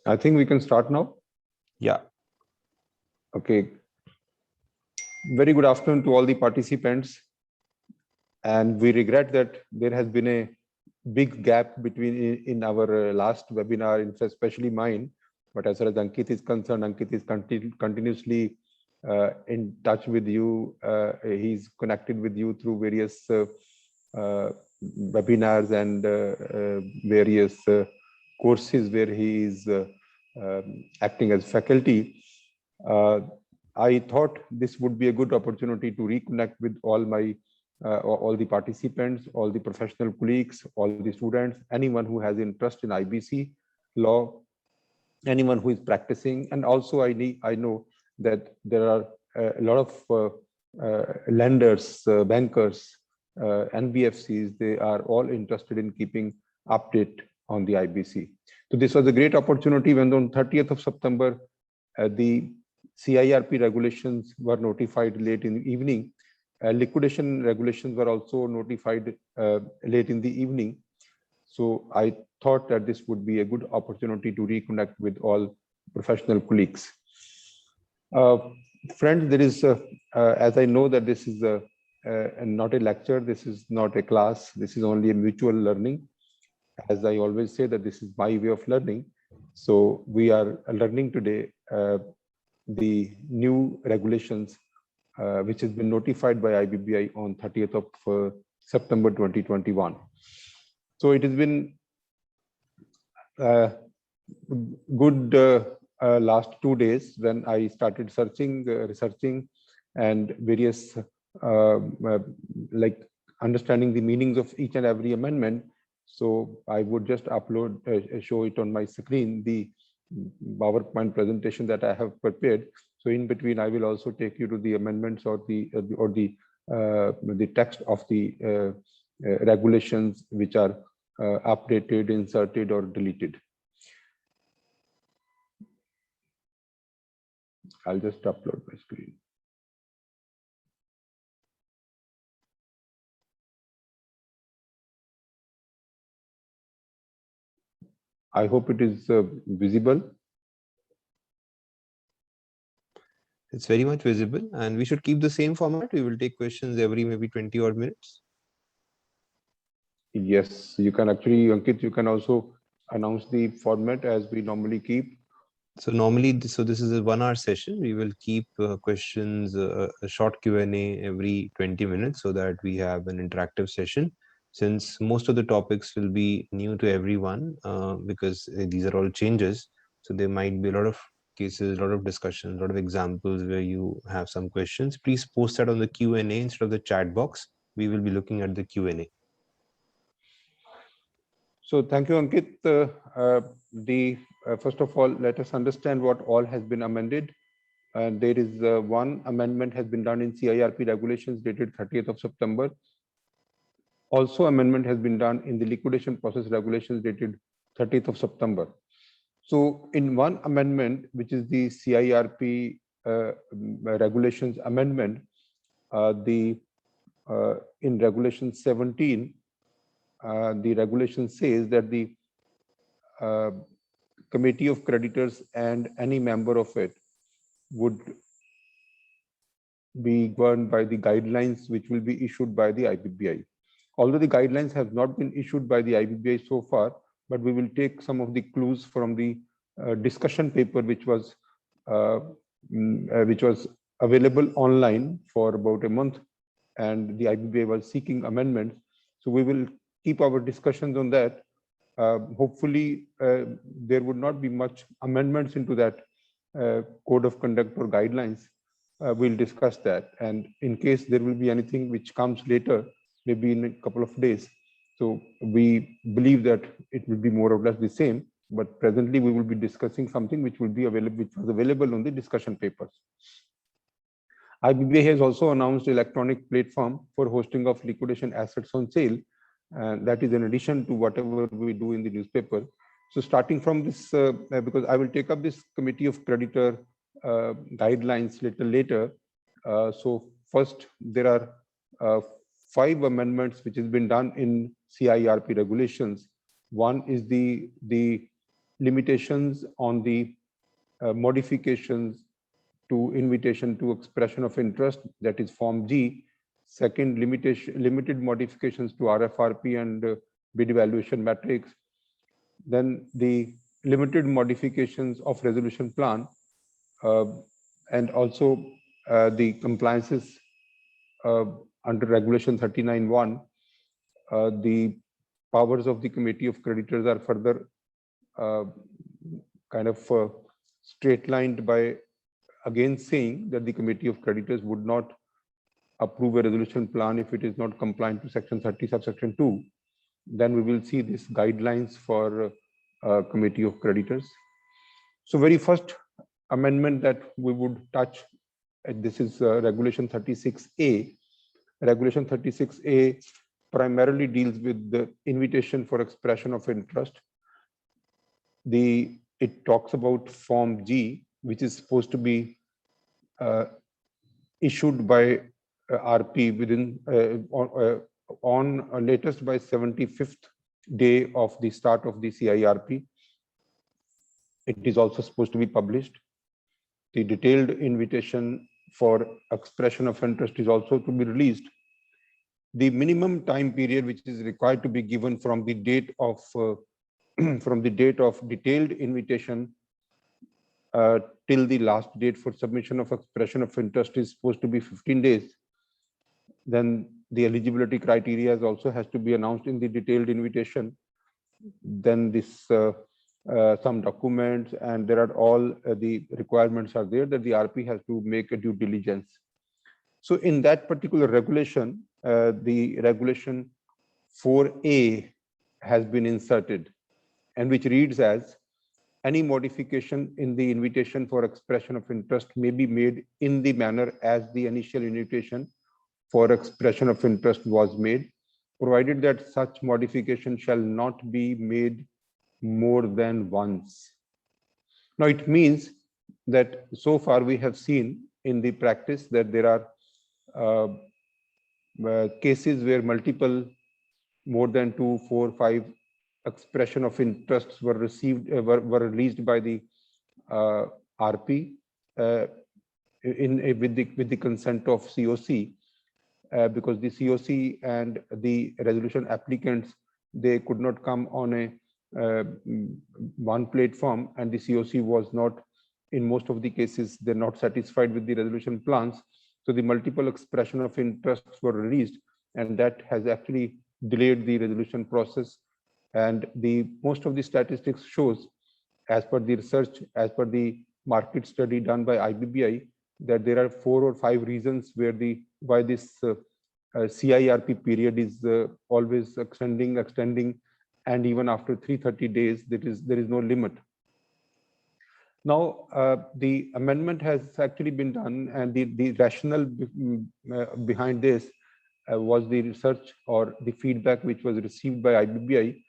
I think we can start now. Yeah. Okay. Very good afternoon to all the participants. And we regret that there has been a big gap between in our last webinar, especially mine. But as far as Ankit is concerned, Ankit is continuously in touch with you. He's connected with you through various webinars and various courses where he is acting as faculty. I thought this would be a good opportunity to reconnect with all the participants, all the professional colleagues, all the students, anyone who has interest in IBC law, anyone who is practicing, and also I know that there are a lot of lenders, bankers, NBFCs. They are all interested in keeping update on the IBC. So this was a great opportunity when on 30th of September, the CIRP regulations were notified late in the evening. Liquidation regulations were also notified late in the evening. So I thought that this would be a good opportunity to reconnect with all professional colleagues. Friends, there is, as I know that this is not a lecture, this is not a class, this is only a mutual learning. As I always say that this is my way of learning. So we are learning today the new regulations which has been notified by IBBI on 30th of September 2021. So it has been good last 2 days when I started researching and various like understanding the meanings of each and every amendment. So I would just upload, show it on my screen, the PowerPoint presentation that I have prepared. So in between, I will also take you to the amendments or the text of the regulations which are updated, inserted, or deleted. I'll just upload my screen. I hope it is visible. It's very much visible, and we should keep the same format. We will take questions every maybe 20 odd minutes. Yes, you can actually, Ankit, you can also announce the format as we normally keep. So normally, this is a 1 hour session. We will keep questions, a short Q&A every 20 minutes so that we have an interactive session. Since most of the topics will be new to everyone because these are all changes. So there might be a lot of cases, a lot of discussions, a lot of examples where you have some questions. Please post that on the Q&A instead of the chat box. We will be looking at the Q&A. So thank you, Ankit. First of all, let us understand what all has been amended. There is one amendment has been done in CIRP regulations dated 30th of September. Also, amendment has been done in the liquidation process regulations dated 30th of September. So in one amendment, which is the CIRP regulations amendment, in regulation 17, the regulation says that the committee of creditors and any member of it would be governed by the guidelines which will be issued by the IBBI. Although the guidelines have not been issued by the IBBI so far, but we will take some of the clues from the discussion paper which was available online for about a month, and the IBBI was seeking amendments. So we will keep our discussions on that. Hopefully, there would not be much amendments into that code of conduct or guidelines. We'll discuss that. And in case there will be anything which comes later, maybe in a couple of days. So we believe that it will be more or less the same, but presently we will be discussing something which will be available, which was available on the discussion papers. IBBI has also announced electronic platform for hosting of liquidation assets on sale. And that is in addition to whatever we do in the newspaper. So starting from this, because I will take up this committee of creditor guidelines little later. So first, there are 5 amendments which has been done in CIRP regulations. One is the limitations on the modifications to invitation to expression of interest, that is Form G. Second, limited modifications to RFRP and bid evaluation matrix. Then the limited modifications of resolution plan, and also the compliances under Regulation 39(1). The powers of the Committee of Creditors are further kind of straight lined by again saying that the Committee of Creditors would not approve a resolution plan if it is not compliant to Section 30 subsection 2. Then we will see these guidelines for Committee of Creditors. So very first amendment that we would touch, this is Regulation 36A. Regulation 36A primarily deals with the invitation for expression of interest. It talks about Form G, which is supposed to be issued by RP within on latest by 75th day of the start of the CIRP. It is also supposed to be published. The detailed invitation for expression of interest is also to be released. The minimum time period which is required to be given from the date of detailed invitation till the last date for submission of expression of interest is supposed to be 15 days. Then the eligibility criteria also has to be announced in the detailed invitation. Then this some documents, and there are all the requirements are there that the RP has to make a due diligence. So in that particular regulation, the regulation 4A has been inserted, and which reads as, any modification in the invitation for expression of interest may be made in the manner as the initial invitation for expression of interest was made, provided that such modification shall not be made more than once. Now it means that so far we have seen in the practice that there are cases where multiple, more than 2, 4, 5 expression of interests were received, were released by the RP with the consent of COC, because the COC and the resolution applicants, they could not come on a one platform, and the COC was not, in most of the cases, they're not satisfied with the resolution plans. So the multiple expression of interests were released, and that has actually delayed the resolution process. And the most of the statistics shows, as per the research, as per the market study done by IBBI, that there are 4 or 5 reasons where why this CIRP period is always extending, and even after 330 days, there is no limit. Now, the amendment has actually been done, and the rationale behind this was the research or the feedback which was received by IBBI,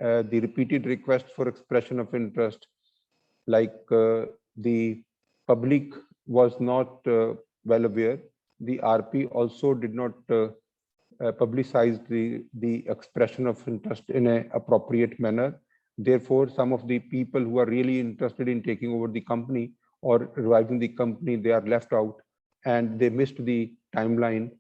the repeated request for expression of interest, like the public was not well aware. The RP also did not publicize the expression of interest in an appropriate manner. Therefore, some of the people who are really interested in taking over the company or reviving the company, they are left out, and they missed the timeline,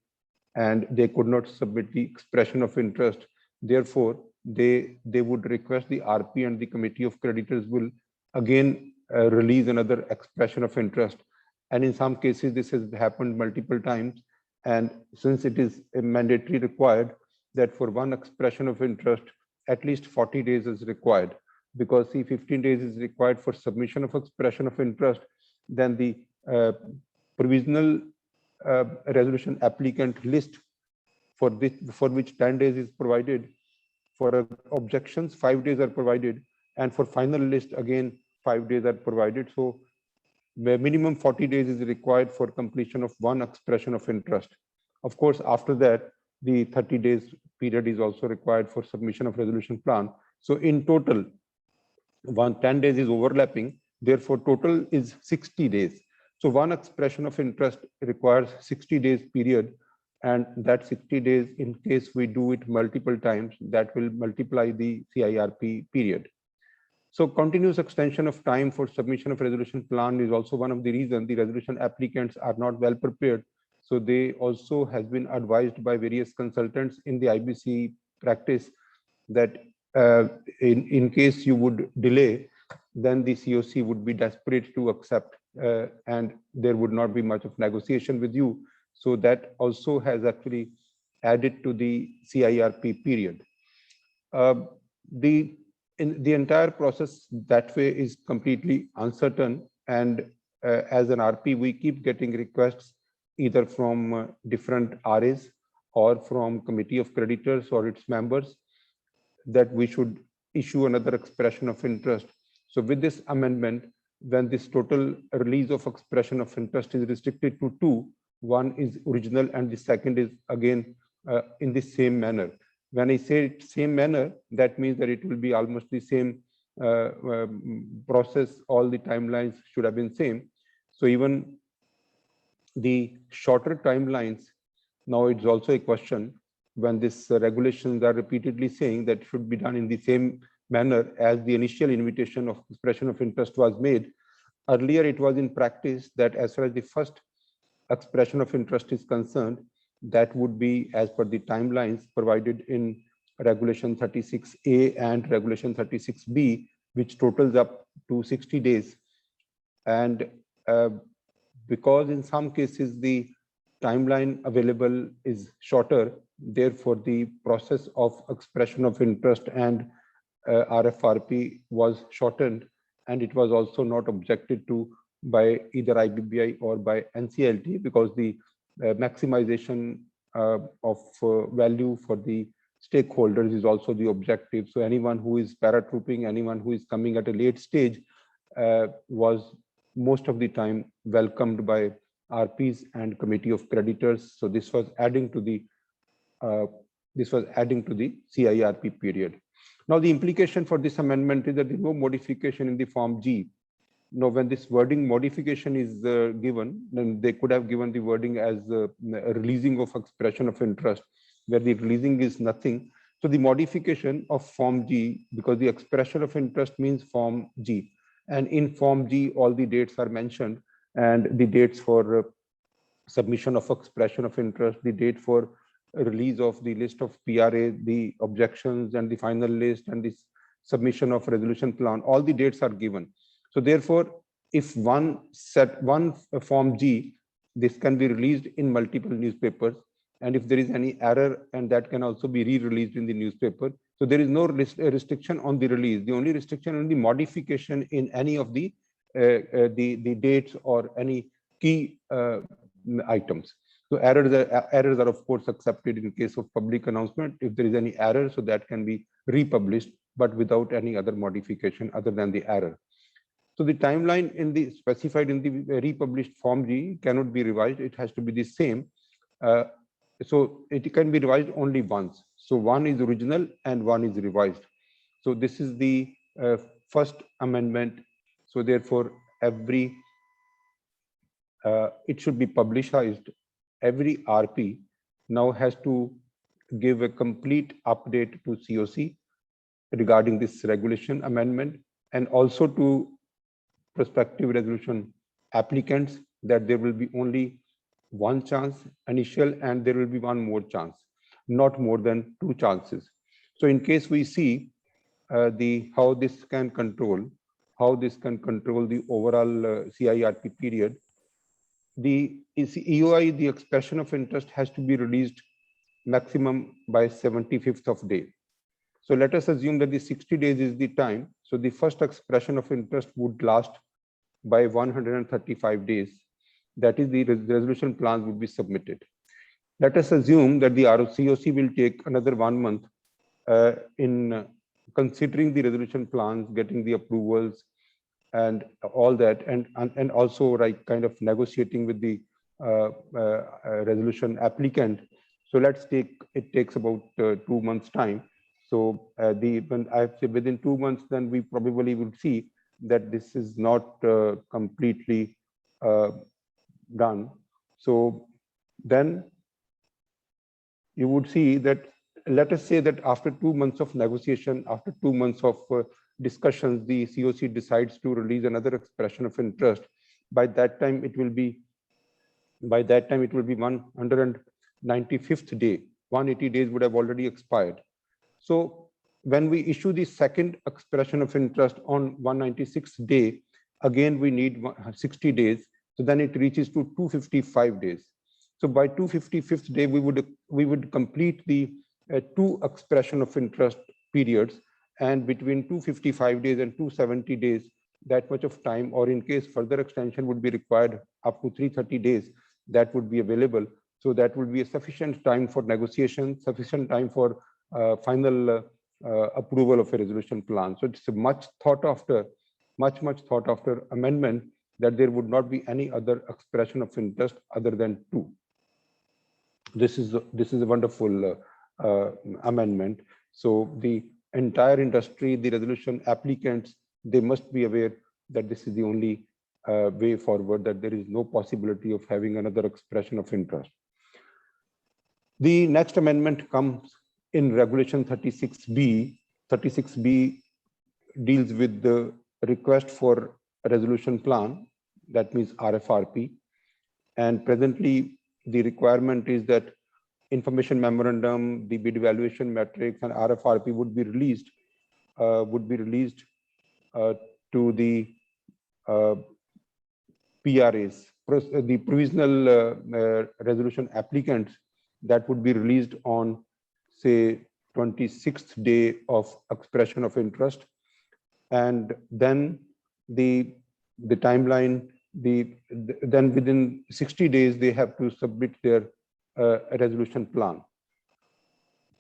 and they could not submit the expression of interest. Therefore, they would request the RP, and the Committee of Creditors will again release another expression of interest. And in some cases, this has happened multiple times. And since it is mandatory required that for one expression of interest, at least 40 days is required, because see, 15 days is required for submission of expression of interest, then the provisional resolution applicant list for which 10 days is provided, for objections 5 days are provided, and for final list again 5 days are provided. So the minimum 40 days is required for completion of one expression of interest. Of course, after that, the 30 days period is also required for submission of resolution plan. So in total, 10 days is overlapping, therefore total is 60 days. So one expression of interest requires 60 days period, and that 60 days, in case we do it multiple times, that will multiply the CIRP period. So continuous extension of time for submission of resolution plan is also one of the reasons the resolution applicants are not well prepared. So they also has been advised by various consultants in the IBC practice that in case you would delay, then the COC would be desperate to accept and there would not be much of negotiation with you. So that also has actually added to the CIRP period. The entire process that way is completely uncertain, and as an RP we keep getting requests either from different RAs or from committee of creditors or its members that we should issue another expression of interest. So with this amendment, when this total release of expression of interest is restricted to two, one is original and the second is again in the same manner. When I say same manner, that means that it will be almost the same process. All the timelines should have been same. So even the shorter timelines, now it's also a question when these regulations are repeatedly saying that should be done in the same manner as the initial invitation of expression of interest was made. Earlier, it was in practice that as far as the first expression of interest is concerned, that would be as per the timelines provided in Regulation 36A and Regulation 36B, which totals up to 60 days. And because in some cases the timeline available is shorter, therefore the process of expression of interest and RFRP was shortened, and it was also not objected to by either IBBI or by NCLT, because the maximization of value for the stakeholders is also the objective. So anyone who is paratrooping, anyone who is coming at a late stage was most of the time welcomed by RPs and committee of creditors. So this was adding to the CIRP period. Now the implication for this amendment is that there is no modification in the Form G. Now when this wording modification is given, then they could have given the wording as a releasing of expression of interest, where the releasing is nothing. So the modification of Form G, because the expression of interest means Form G, and in Form G all the dates are mentioned, and the dates for submission of expression of interest, the date for release of the list of PRA, the objections and the final list, and the submission of resolution plan, all the dates are given. So therefore, if one Form G, this can be released in multiple newspapers, and if there is any error, and that can also be re-released in the newspaper. So there is no restriction on the release. The only restriction on the modification in any of the dates or any key items. So errors are of course accepted in case of public announcement. If there is any error, so that can be republished, but without any other modification other than the error. So the timeline in the specified in the republished Form G cannot be revised. It has to be the same. So it can be revised only once. So one is original and one is revised. So this is the first amendment. So therefore, it should be publicized. Every RP now has to give a complete update to COC regarding this regulation amendment, and also to prospective resolution applicants that there will be only one chance initial, and there will be one more chance, not more than two chances. So in case we see how this can control the overall CIRP period, the EOI, the expression of interest, has to be released maximum by 75th of day. So let us assume that the 60 days is the time. So the first expression of interest would last by 135 days. That is, the resolution plans would be submitted. Let us assume that the ROCOC will take another 1 month in considering the resolution plans, getting the approvals and all that, and also like kind of negotiating with the resolution applicant. So let's take, it takes about 2 months time. So when I say within 2 months, then we probably will see that this is not completely done. So then you would see that, let us say that after 2 months of negotiation, after 2 months of discussions, the COC decides to release another expression of interest, by that time it will be 195th day. 180 days would have already expired. So when we issue the second expression of interest on 196th day, again we need 60 days. So then it reaches to 255 days. So by 255th day, we would complete the two expression of interest periods, and between 255 days and 270 days, that much of time, or in case further extension would be required up to 330 days, that would be available. So that would be a sufficient time for negotiation, sufficient time for final approval of a resolution plan. So it's a much thought after amendment, that there would not be any other expression of interest other than two. This is a wonderful amendment. So the entire industry, the resolution applicants, they must be aware that this is the only way forward, that there is no possibility of having another expression of interest. The next amendment comes in Regulation 36B. 36B deals with the request for a resolution plan, that means RFRP. And presently, the requirement is that information memorandum, the bid evaluation matrix, and RFRP would be released to the PRAs, the provisional resolution applicants, that would be released on, say, 26th day of expression of interest. And then the timeline, then within 60 days, they have to submit their resolution plan.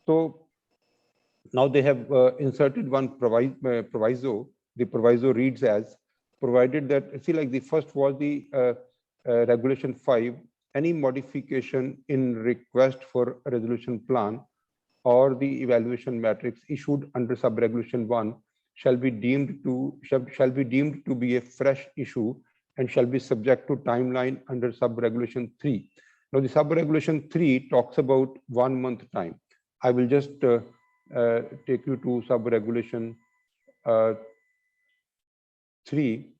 So now they have inserted one proviso. The proviso reads as, provided that, see, like the first was the Regulation 5, any modification in request for a resolution plan or the evaluation matrix issued under sub-regulation 1 shall be deemed to be a fresh issue and shall be subject to timeline under sub-regulation 3. Now the sub-regulation 3 talks about 1 month time. I will just take you to sub-regulation 3.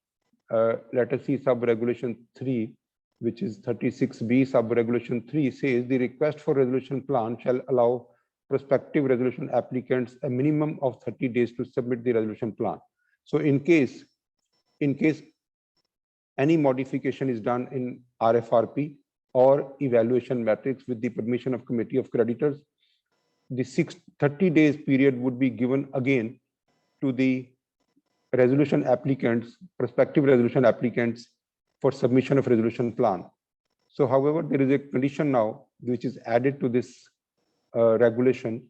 Let us see sub-regulation 3, which is 36B. Sub-regulation 3 says the request for resolution plan shall allow prospective resolution applicants a minimum of 30 days to submit the resolution plan. So in case any modification is done in RFRP or evaluation matrix with the permission of committee of creditors, the 30 days period would be given again to the resolution applicants, prospective resolution applicants, for submission of resolution plan. So however, there is a condition now which is added to this regulation,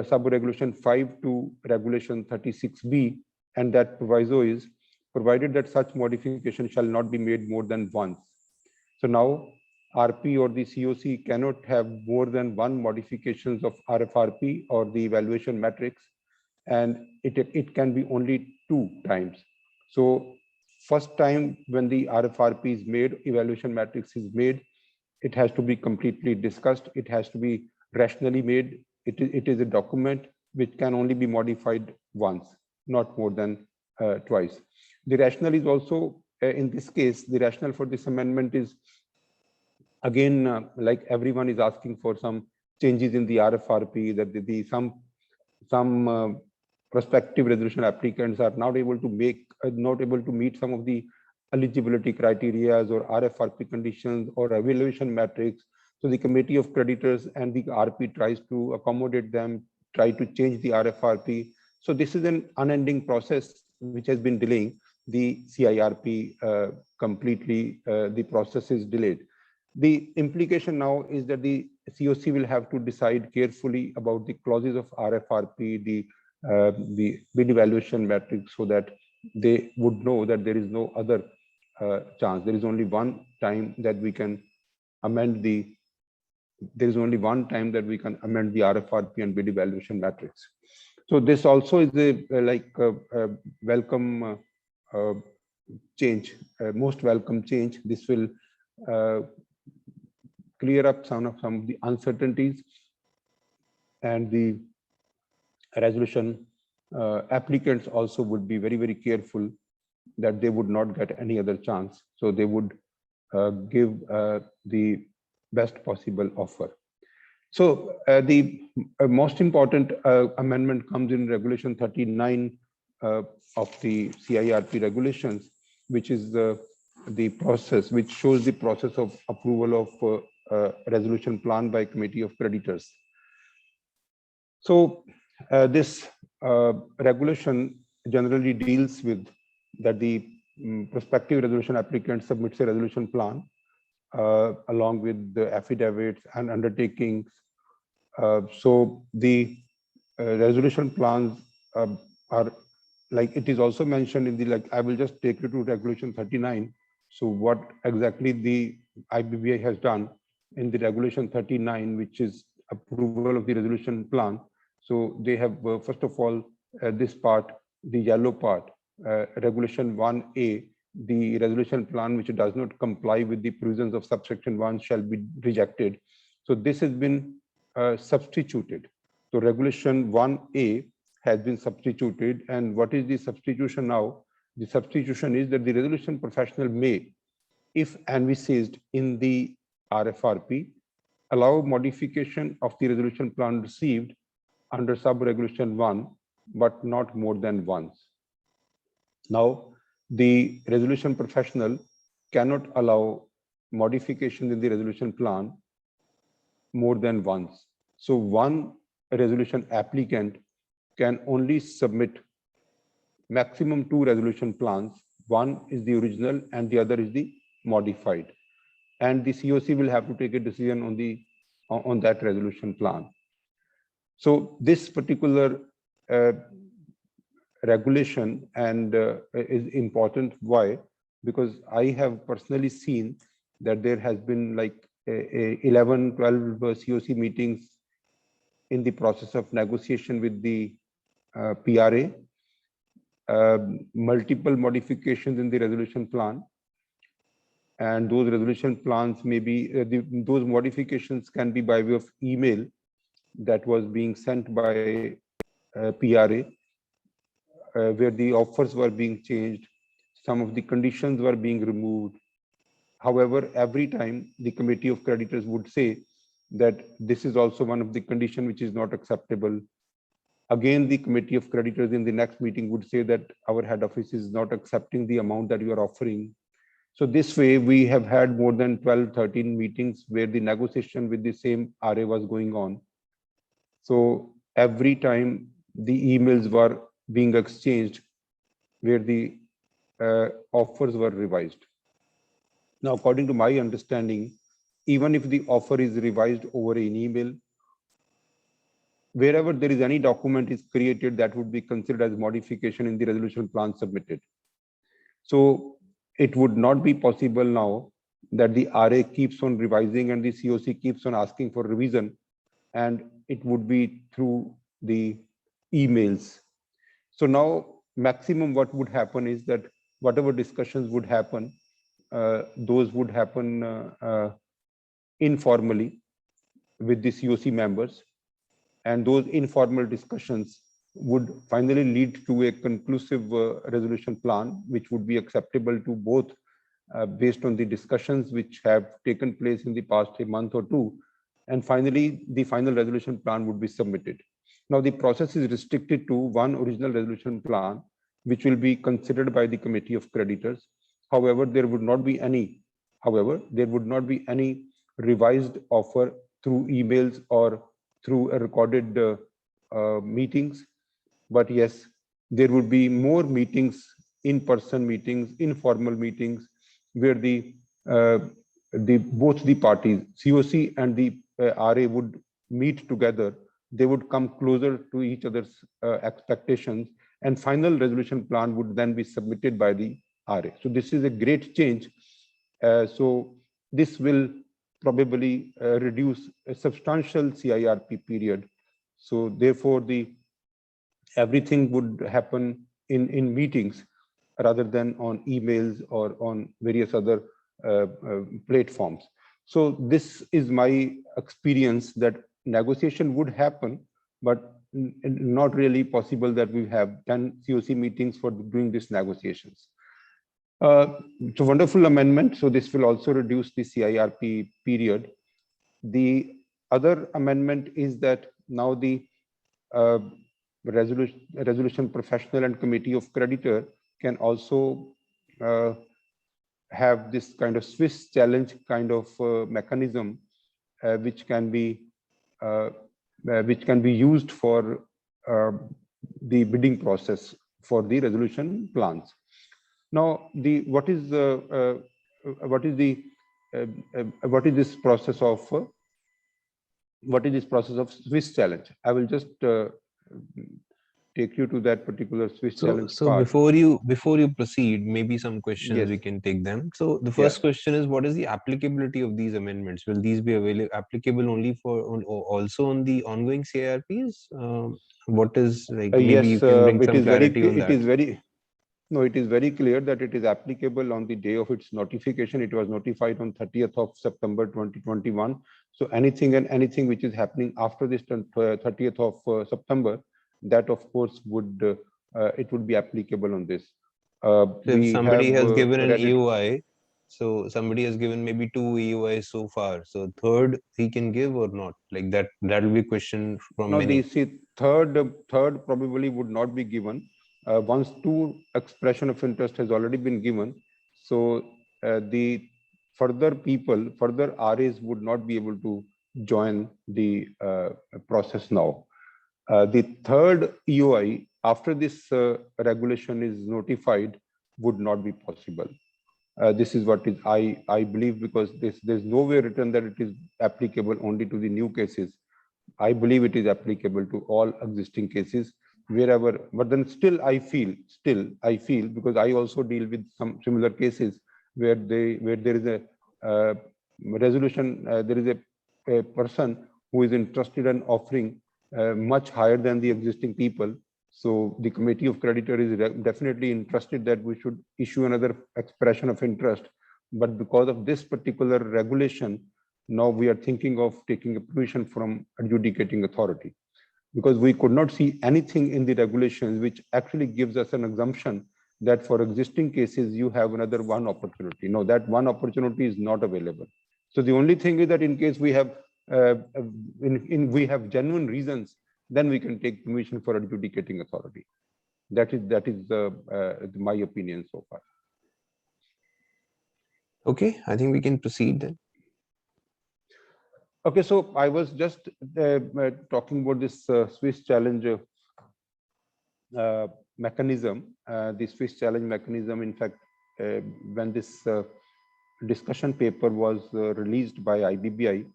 sub-regulation 5 to regulation 36B, and that proviso is, provided that such modification shall not be made more than once. So now RP or the COC cannot have more than one modifications of RFRP or the evaluation matrix, and it can be only 2 times. So first time when the RFRP is made, evaluation matrix is made, it has to be completely discussed. It has to be rationally made. It is a document which can only be modified once, not more than twice. The rationale is also, in this case, the rationale for this amendment is, again, like everyone is asking for some changes in the RFRP, that some prospective resolution applicants are not able to meet some of the eligibility criteria or RFRP conditions or evaluation matrix. So the committee of creditors and the RP tries to accommodate them, try to change the RFRP. So this is an unending process which has been delaying the CIRP completely. The process is delayed. The implication now is that the COC will have to decide carefully about the clauses of RFRP, the bid evaluation matrix, so that they would know that there is no other chance. There is only one time that we can amend the RFRP and bid evaluation matrix. So this also is a welcome change, most welcome change. This will clear up some of the uncertainties, and the resolution applicants also would be very, very careful that they would not get any other chance. So they would give the best possible offer. So the most important amendment comes in Regulation 39 of the CIRP regulations, which is the process, which shows the process of approval of resolution plan by committee of creditors. So this regulation generally deals with that the prospective resolution applicant submits a resolution plan along with the affidavits and undertakings. So the resolution plans are like it is also mentioned in the, like, I will just take you to Regulation 39. So what exactly the IBBI has done in the Regulation 39, which is approval of the resolution plan. So they have, first of all, this part, the yellow part, Regulation 1A, the resolution plan which does not comply with the provisions of subsection 1 shall be rejected. So this has been substituted. So Regulation 1A has been substituted. And what is the substitution now? The substitution is that the resolution professional may, if envisaged in the RFRP, allow modification of the resolution plan received under sub-regulation 1, but not more than once. Now, the resolution professional cannot allow modification in the resolution plan more than once. So one resolution applicant can only submit maximum 2 resolution plans. One is the original and the other is the modified. And the COC will have to take a decision on that resolution plan. So this particular regulation and is important. Why? Because I have personally seen that there has been like 11, 12 COC meetings in the process of negotiation with the PRA, multiple modifications in the resolution plan. And those resolution plans may be, those modifications can be by way of email that was being sent by PRA, where the offers were being changed, some of the conditions were being removed. However, every time the committee of creditors would say that this is also one of the conditions which is not acceptable. Again, the committee of creditors in the next meeting would say that our head office is not accepting the amount that you are offering. So this way, we have had more than 12, 13 meetings where the negotiation with the same RA was going on. So every time the emails were being exchanged where the offers were revised. Now, according to my understanding, even if the offer is revised over an email, wherever there is any document is created, that would be considered as modification in the resolution plan submitted. So it would not be possible now that the RA keeps on revising and the COC keeps on asking for revision, and it would be through the emails. So now maximum what would happen is that whatever discussions would happen, those would happen informally with the COC members, and those informal discussions would finally lead to a conclusive resolution plan, which would be acceptable to both based on the discussions which have taken place in the past a month or two. And finally, the final resolution plan would be submitted. Now, the process is restricted to one original resolution plan, which will be considered by the committee of creditors. However, there would not be any revised offer through emails or through a recorded meetings. But yes, there would be more meetings, in-person meetings, informal meetings, where both the parties, COC and the RA, would meet together. They would come closer to each other's expectations, and final resolution plan would then be submitted by the RA. So this is a great change. So this will probably reduce a substantial CIRP period. So therefore, everything would happen in meetings rather than on emails or on various other platforms. So this is my experience, that negotiation would happen, but not really possible that we have 10 COC meetings for doing these negotiations. It's a wonderful amendment. So this will also reduce the CIRP period. The other amendment is that now the resolution professional and committee of creditor can also have this kind of Swiss challenge kind of mechanism, which can be used for the bidding process for the resolution plans. Now, what is this process of Swiss challenge? I will just take you to that particular Swiss challenge so part. before you proceed, maybe some questions, Yes. we can take them. So the first question is, what is the applicability of these amendments? Will these be applicable only for also on the ongoing CIRPs? What is, like, maybe Yes, you can bring some clarity on that. It is very clear that it is applicable on the day of its notification. It was notified on 30th of September 2021. So anything which is happening after this 30th of September, that of course would it would be applicable on this. So if somebody has given an EOI, so somebody has given maybe 2 EOIs so far, so third he can give or not? Like that will be a question from many. Third probably would not be given. Once 2 expression of interest has already been given, so the further RAs would not be able to join the process now. The third EOI after this regulation is notified would not be possible. This is what is I believe, because there's nowhere written that it is applicable only to the new cases. I believe it is applicable to all existing cases wherever, but then still I feel, because I also deal with some similar cases where there is a resolution, there is a person who is interested in offering much higher than the existing people. So the committee of creditor is definitely interested that we should issue another expression of interest. But because of this particular regulation, now we are thinking of taking a permission from adjudicating authority, because we could not see anything in the regulations which actually gives us an assumption that for existing cases you have another one opportunity. No, that one opportunity is not available. So the only thing is that in case we have we have genuine reasons, then we can take permission for adjudicating authority. That is my opinion so far. Okay, I think we can proceed then. Okay, so I was just talking about this Swiss challenge mechanism. The Swiss challenge mechanism, in fact, when this discussion paper was released by IBBI,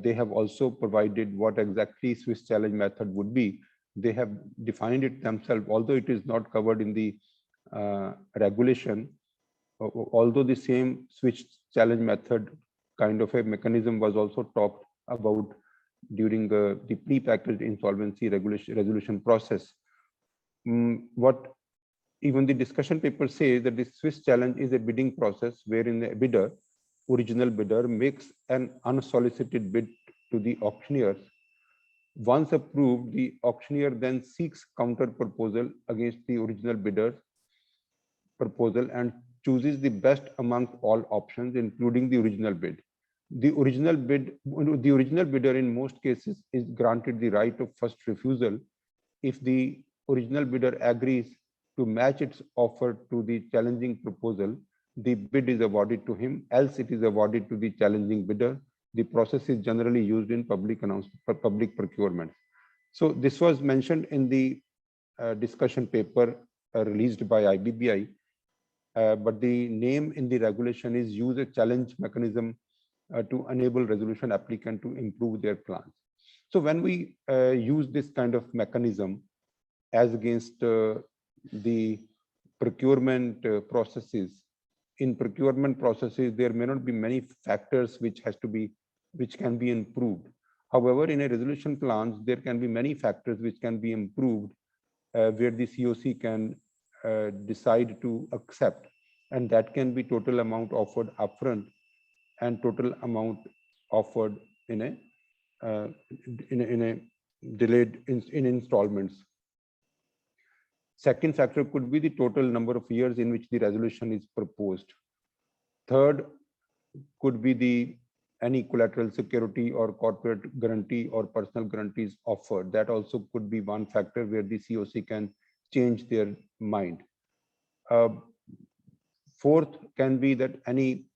they have also provided what exactly Swiss challenge method would be. They have defined it themselves, although it is not covered in the regulation. Although the same Swiss challenge method kind of a mechanism was also talked about during the pre-packaged insolvency resolution process. What even the discussion paper says that the Swiss challenge is a bidding process wherein a bidder, original bidder, makes an unsolicited bid to the auctioneers. Once approved, the auctioneer then seeks counter proposal against the original bidder's proposal and chooses the best among all options, including the original bid. The original bidder in most cases is granted the right of first refusal if the original bidder agrees to match its offer to the challenging proposal. The bid is awarded to him, else it is awarded to the challenging bidder. The process is generally used in public procurement. So this was mentioned in the discussion paper released by IBBI, but the name in the regulation is use a challenge mechanism to enable resolution applicant to improve their plans. So when we use this kind of mechanism as against the procurement processes, in procurement processes there may not be many factors which can be improved. However, in a resolution plans there can be many factors which can be improved, where the COC can decide to accept, and that can be total amount offered upfront and total amount offered in a delayed in installments. Second factor could be the total number of years in which the resolution is proposed. Third could be the any collateral security or corporate guarantee or personal guarantees offered. That also could be one factor where the COC can change their mind. Fourth can be that any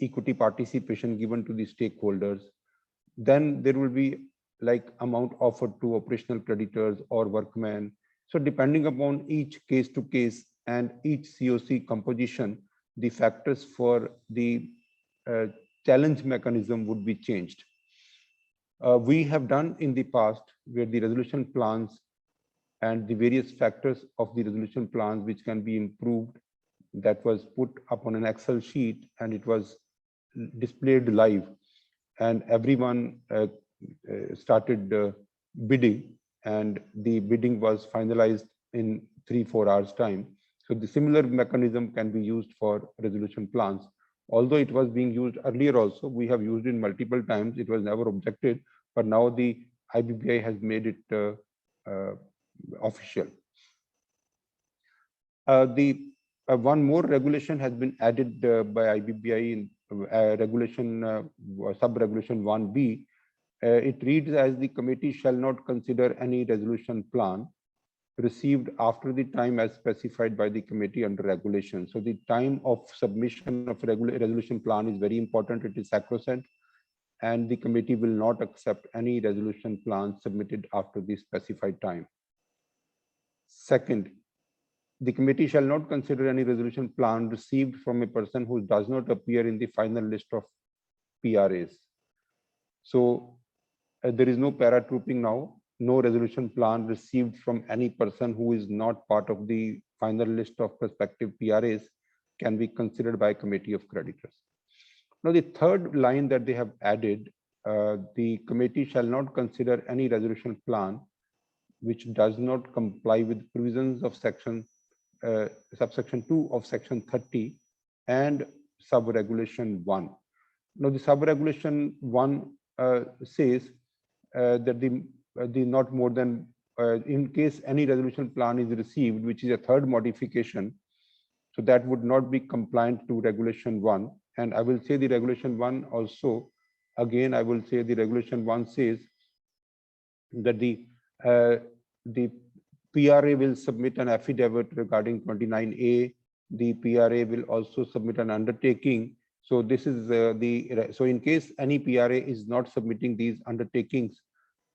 equity participation given to the stakeholders. Then there will be like amount offered to operational creditors or workmen. So depending upon each case to case and each COC composition, the factors for the challenge mechanism would be changed. We have done in the past where the resolution plans and the various factors of the resolution plans which can be improved, that was put upon an Excel sheet and it was displayed live, and everyone started bidding, and the bidding was finalized in 3-4 hours time. So the similar mechanism can be used for resolution plans. Although it was being used earlier also, we have used it multiple times, it was never objected, but now the IBBI has made it official. One more regulation has been added by IBBI in regulation sub-regulation 1B. It reads as the committee shall not consider any resolution plan received after the time as specified by the committee under regulation. So the time of submission of resolution plan is very important. It is sacrosanct, and the committee will not accept any resolution plan submitted after the specified time. Second, the committee shall not consider any resolution plan received from a person who does not appear in the final list of PRAs. So there is no paratrooping now. No resolution plan received from any person who is not part of the final list of prospective PRAs can be considered by committee of creditors. Now, the third line that they have added, the committee shall not consider any resolution plan which does not comply with provisions of subsection 2 of section 30 and sub-regulation 1. Now, the sub-regulation 1 says that the not more than in case any resolution plan is received, which is a third modification, so that would not be compliant to regulation 1. And I will say the regulation 1 also, again, I will say the regulation 1 says that the PRA will submit an affidavit regarding 29A. The PRA will also submit an undertaking. So this is so in case any PRA is not submitting these undertakings,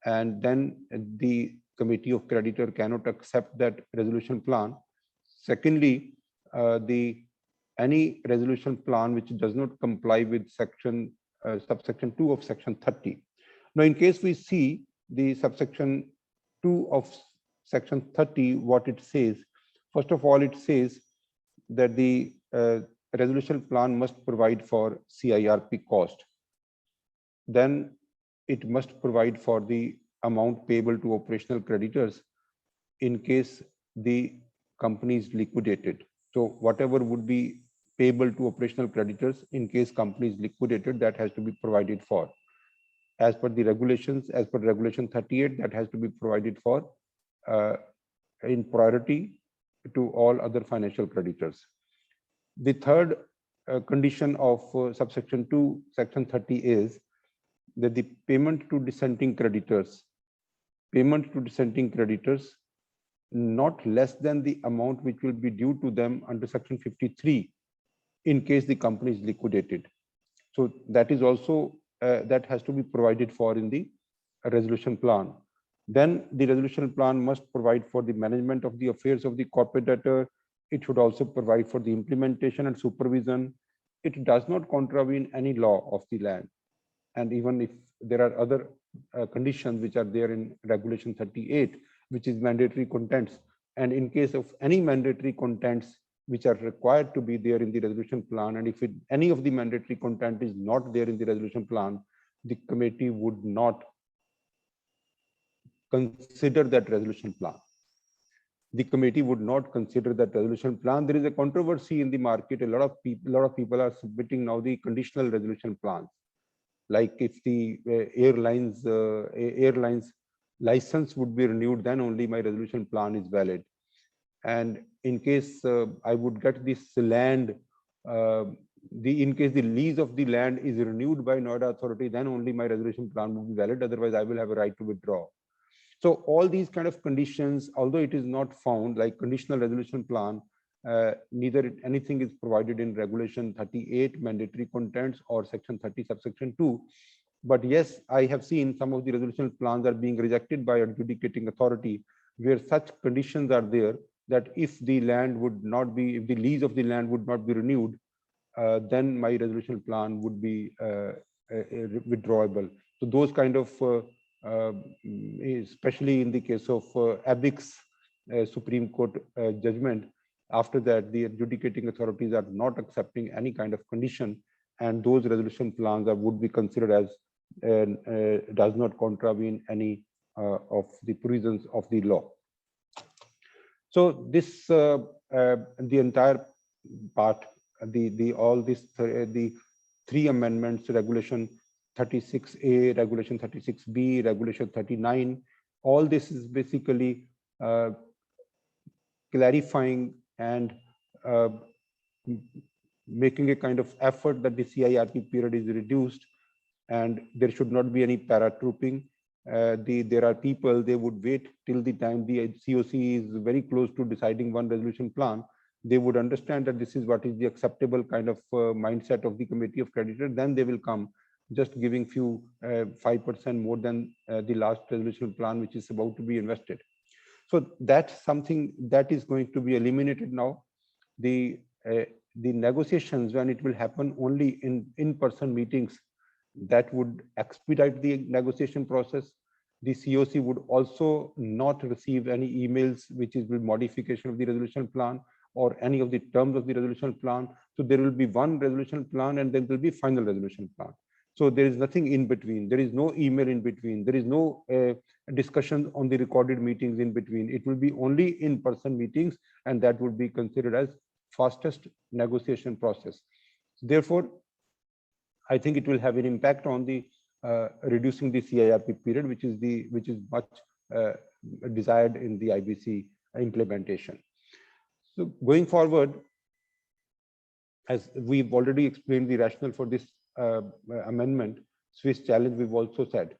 and then the committee of creditor cannot accept that resolution plan. Secondly, any resolution plan which does not comply with subsection 2 of section 30. Now, in case we see the subsection 2 of section 30, what it says, first of all, it says that the resolution plan must provide for CIRP cost. Then it must provide for the amount payable to operational creditors in case the company is liquidated. So whatever would be payable to operational creditors in case company is liquidated, that has to be provided for. As per the regulations, as per regulation 38, that has to be provided for in priority to all other financial creditors. The third condition of subsection 2, section 30 is that the payment to dissenting creditors not less than the amount which will be due to them under section 53 in case the company is liquidated. So that is also that has to be provided for in the resolution plan. Then the resolution plan must provide for the management of the affairs of the corporate debtor. It should also provide for the implementation and supervision. It does not contravene any law of the land. And even if there are other conditions which are there in regulation 38, which is mandatory contents, and in case of any mandatory contents which are required to be there in the resolution plan, and if any of the mandatory content is not there in the resolution plan, the committee would not consider that resolution plan. The committee would not consider that resolution plan. There is a controversy in the market. A lot of people are submitting now the conditional resolution plans. Like if the airlines license would be renewed, then only my resolution plan is valid. And in case I would get this land, in case the lease of the land is renewed by Noida Authority, then only my resolution plan will be valid. Otherwise, I will have a right to withdraw. So all these kind of conditions, although it is not found like conditional resolution plan, neither anything is provided in Regulation 38 mandatory contents or Section 30 subsection 2. But yes, I have seen some of the resolution plans are being rejected by adjudicating authority, where such conditions are there that if the land would not be, if the lease of the land would not be renewed, then my resolution plan would be withdrawable. So those kind of, especially in the case of ABIX Supreme Court judgment, after that the adjudicating authorities are not accepting any kind of condition, and those resolution plans would be considered as does not contravene any of the provisions of the law. So this the entire part, the three amendments, Regulation 36A, Regulation 36B, Regulation 39, all this is basically clarifying and making a kind of effort that the CIRP period is reduced and there should not be any paratrooping. There are people, they would wait till the time the COC is very close to deciding one resolution plan. They would understand that this is what is the acceptable kind of mindset of the committee of creditors. Then they will come just giving few 5% more than the last resolution plan, which is about to be invested. So that's something that is going to be eliminated now. The negotiations, when it will happen only in in-person meetings, that would expedite the negotiation process. The COC would also not receive any emails which is with modification of the resolution plan or any of the terms of the resolution plan. So there will be one resolution plan and then there will be final resolution plan. So there is nothing in between. There is no email in between. There is no discussion on the recorded meetings in between. It will be only in-person meetings, and that would be considered as fastest negotiation process. Therefore, I think it will have an impact on the reducing the CIRP period, which is much desired in the IBC implementation. So going forward, as we've already explained the rationale for this amendment, Swiss challenge, we've also said.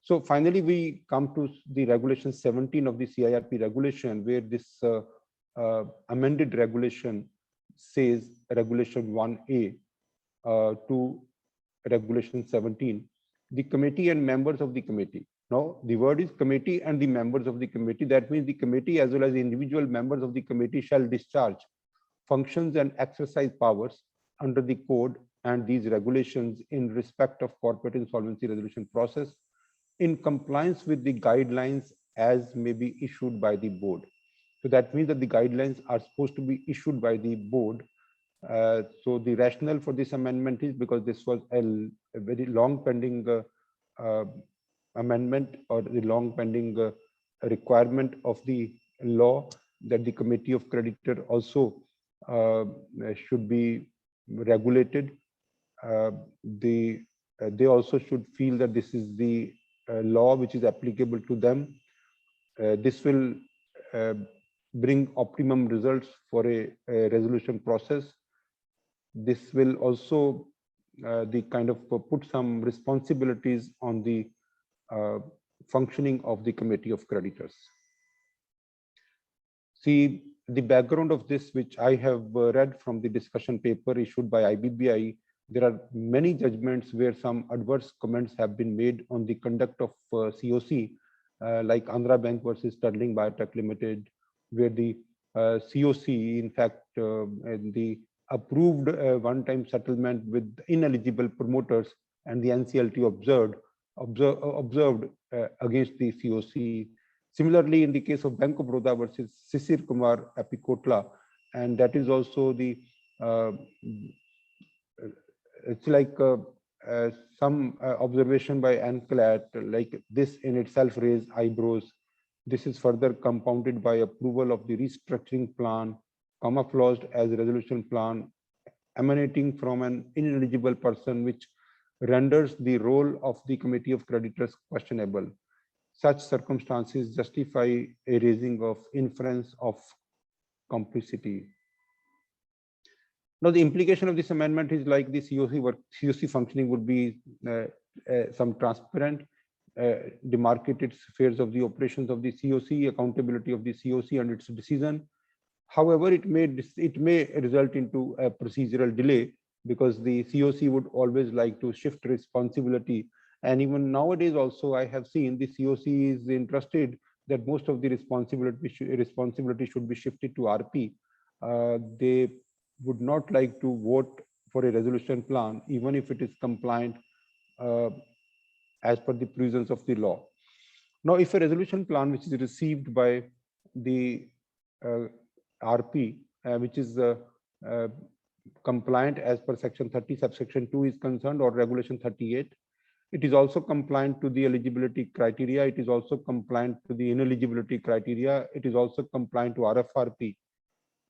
So finally, we come to the regulation 17 of the CIRP regulation, where this amended regulation says regulation 1A to regulation 17, the committee and members of the committee. Now, the word is committee and the members of the committee. That means the committee as well as the individual members of the committee shall discharge functions and exercise powers under the code and these regulations in respect of corporate insolvency resolution process in compliance with the guidelines as may be issued by the board. So that means that the guidelines are supposed to be issued by the board. So the rationale for this amendment is because this was a very long pending amendment, or the long pending requirement of the law, that the committee of creditor also should be regulated. They also should feel that this is the law which is applicable to them. This will bring optimum results for a resolution process. This will also the kind of put some responsibilities on the functioning of the committee of creditors. See, the background of this, which I have read from the discussion paper issued by IBBI, there are many judgments where some adverse comments have been made on the conduct of COC, like Andhra Bank versus Sterling Biotech Limited, where the COC, in fact, the approved one-time settlement with ineligible promoters, and the NCLT observed against the COC. Similarly, in the case of Bank of Baroda versus Sisir Kumar Apikotla, and that is also the it's like some observation by ANCLAT, like this in itself raised eyebrows. This is further compounded by approval of the restructuring plan, camouflaged as a resolution plan emanating from an ineligible person, which renders the role of the committee of creditors questionable. such circumstances justify a raising of inference of complicity. Now, the implication of this amendment is like the COC functioning would be some transparent, demarcated spheres of the operations of the COC, accountability of the COC and its decision. However, it may result into a procedural delay because the COC would always like to shift responsibility. And even nowadays also, I have seen the COC is interested that most of the responsibility should be shifted to RP. They would not like to vote for a resolution plan, even if it is compliant as per the provisions of the law. Now, if a resolution plan which is received by the RP, which is compliant as per section 30 subsection 2 is concerned, or regulation 38, it is also compliant to the eligibility criteria. It is also compliant to the ineligibility criteria. It is also compliant to RFRP.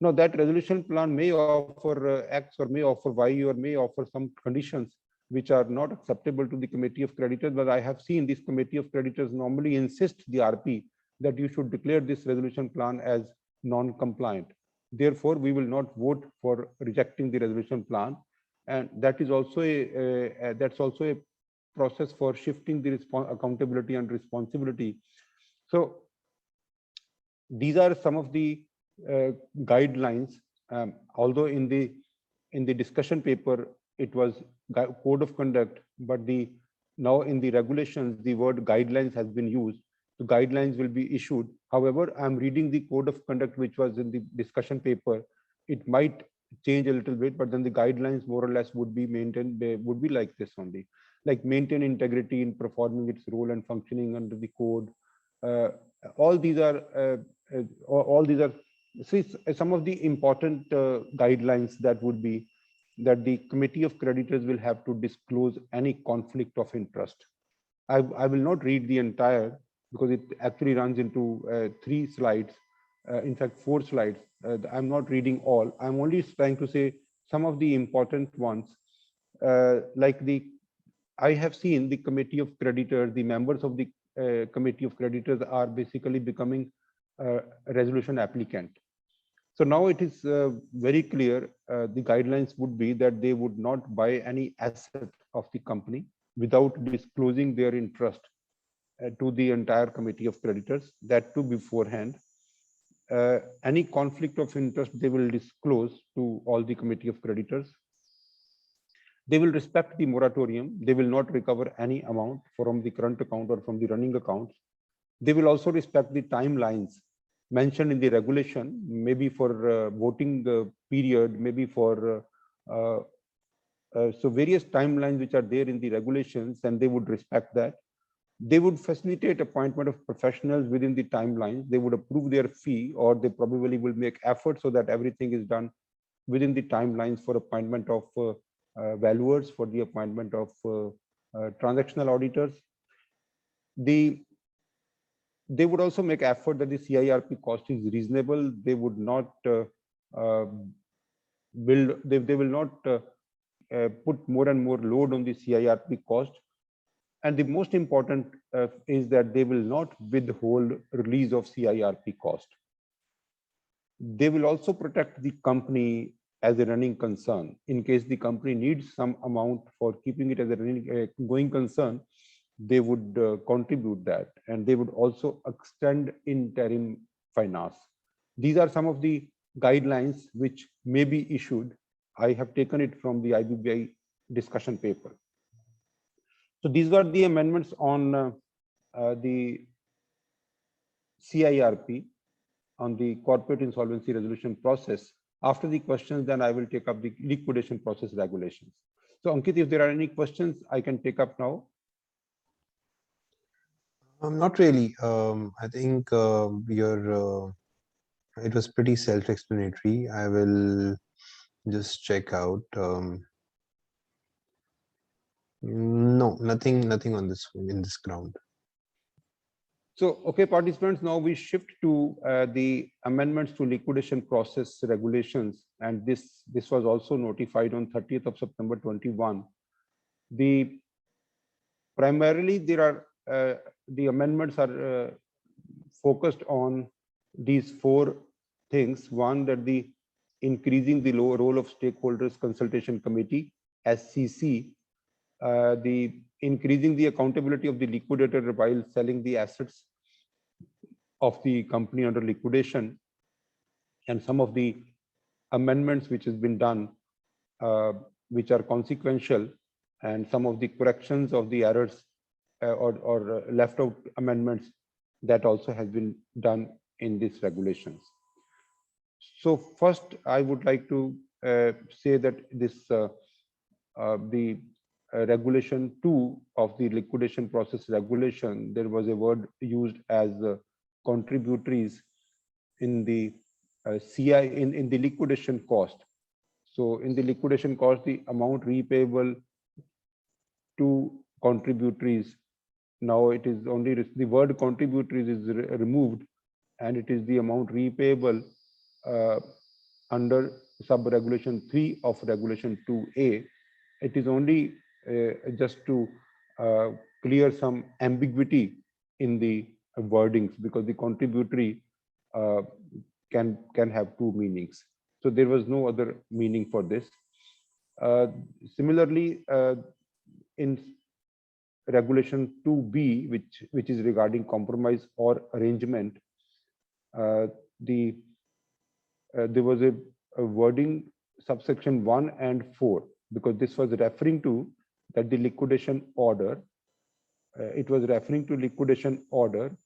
Now, that resolution plan may offer X or may offer Y or may offer some conditions which are not acceptable to the committee of creditors, but I have seen this committee of creditors normally insist the RP that you should declare this resolution plan as non-compliant. Therefore, we will not vote for rejecting the resolution plan, and that is also a process for shifting the accountability and responsibility. So these are some of the guidelines. Although in the discussion paper it was code of conduct, but now in the regulations the word guidelines has been used. The guidelines will be issued. However, I'm reading the code of conduct which was in the discussion paper. It might change a little bit, but then the guidelines more or less would be maintained, would be like this only, like maintain integrity in performing its role and functioning under the code. All these are some of the important guidelines that would be that the committee of creditors will have to disclose any conflict of interest. I will not read the entire, because it actually runs into 3 slides, in fact 4 slides. I'm not reading all. I'm only trying to say some of the important ones, like I have seen the committee of creditors, the members of the committee of creditors are basically becoming a resolution applicant. So now it is very clear, the guidelines would be that they would not buy any asset of the company without disclosing their interest to the entire committee of creditors, that too beforehand. Any conflict of interest they will disclose to all the committee of creditors. They will respect the moratorium. They will not recover any amount from the current account or from the running accounts. They will also respect the timelines mentioned in the regulation, maybe for voting period, maybe for so various timelines which are there in the regulations, and they would respect that. They would facilitate appointment of professionals within the timelines. They would approve their fee, or they probably will make efforts so that everything is done within the timelines for appointment of valuers, for the appointment of transactional auditors. They would also make effort that the CIRP cost is reasonable. They would not they will not put more and more load on the CIRP cost. And the most important is that they will not withhold release of CIRP cost. They will also protect the company as a running concern. In case the company needs some amount for keeping it as a running, going concern, they would contribute that, and they would also extend interim finance. These are some of the guidelines which may be issued. I have taken it from the IBBI discussion paper. So these were the amendments on the CIRP, on the corporate insolvency resolution process. After the questions, then I will take up the liquidation process regulations. So Ankit, if there are any questions, I can take up now. Not really. I think it was pretty self-explanatory. I will just check out. No, nothing on this in this ground. So, okay, participants, now we shift to the amendments to liquidation process regulations, and this was also notified on 30th of September 21. Primarily there are the amendments are focused on these four things. One, that the increasing the role of stakeholders consultation committee, SCC, the increasing the accountability of the liquidator while selling the assets of the company under liquidation, and some of the amendments which has been done, which are consequential, and some of the corrections of the errors or left out amendments that also has been done in these regulations. So first, I would like to say that this the regulation 2 of the liquidation process regulation, there was a word used as contributories in the in the liquidation cost. So in the liquidation cost, the amount repayable to contributories, now it is only the word contributories is removed, and it is the amount repayable under sub regulation 3 of regulation 2A. It is only just to clear some ambiguity in the wordings, because the contributory can have two meanings. So there was no other meaning for this. Similarly, in regulation 2B, which is regarding compromise or arrangement, there was a wording subsection 1 and 4, because this was referring to that the liquidation order, it was referring to liquidation order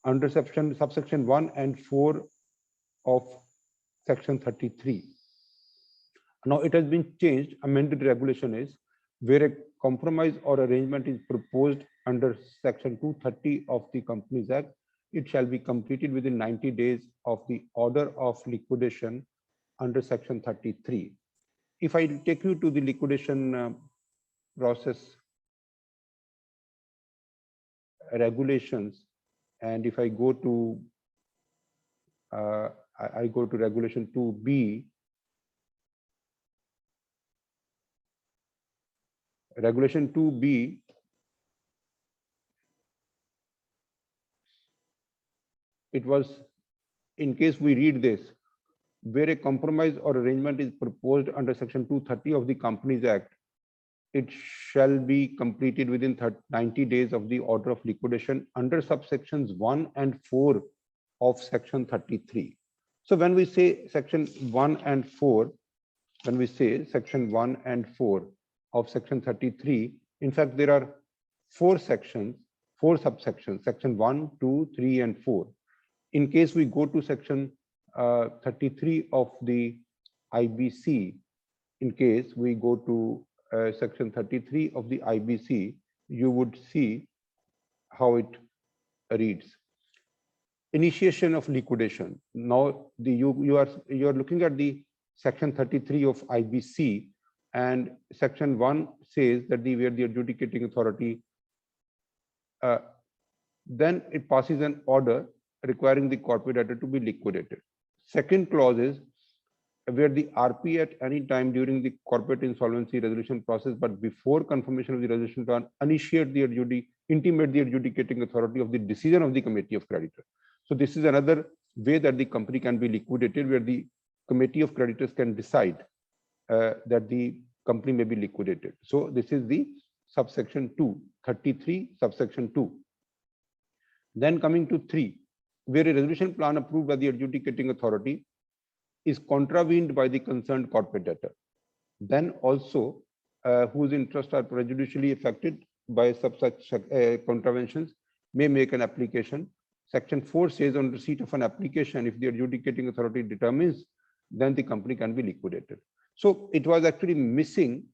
under subsection 1 and 4 of section 33. Now it has been changed. Amended regulation is where a compromise or arrangement is proposed under section 230 of the Companies Act, it shall be completed within 90 days of the order of liquidation under section 33. If I take you to the liquidation process regulations, and if I go to I go to regulation 2B, regulation 2B, it was, in case we read this, where a compromise or arrangement is proposed under section 230 of the Companies Act, it shall be completed within 90 days of the order of liquidation under subsections 1 and 4 of section 33. So when we say section 1 and 4, when we say section 1 and 4 of section 33, in fact, there are four sections, four subsections, section 1, 2, 3, and 4. In case we go to section 33 of the IBC, in case we go to section 33 of the IBC, you would see how it reads. Initiation of liquidation. Now you are looking at the section 33 of IBC, and section 1 says that where the adjudicating authority then it passes an order requiring the corporate debtor to be liquidated. Second clause is where the RP at any time during the corporate insolvency resolution process, but before confirmation of the resolution plan, intimate the adjudicating authority of the decision of the committee of creditors. So this is another way that the company can be liquidated, where the committee of creditors can decide that the company may be liquidated. So this is the subsection 2, 33 subsection 2. Then coming to 3, where a resolution plan approved by the adjudicating authority is contravened by the concerned corporate debtor, then also whose interests are prejudicially affected by such contraventions may make an application. Section 4 says on receipt of an application, if the adjudicating authority determines, then the company can be liquidated. So it was actually missing,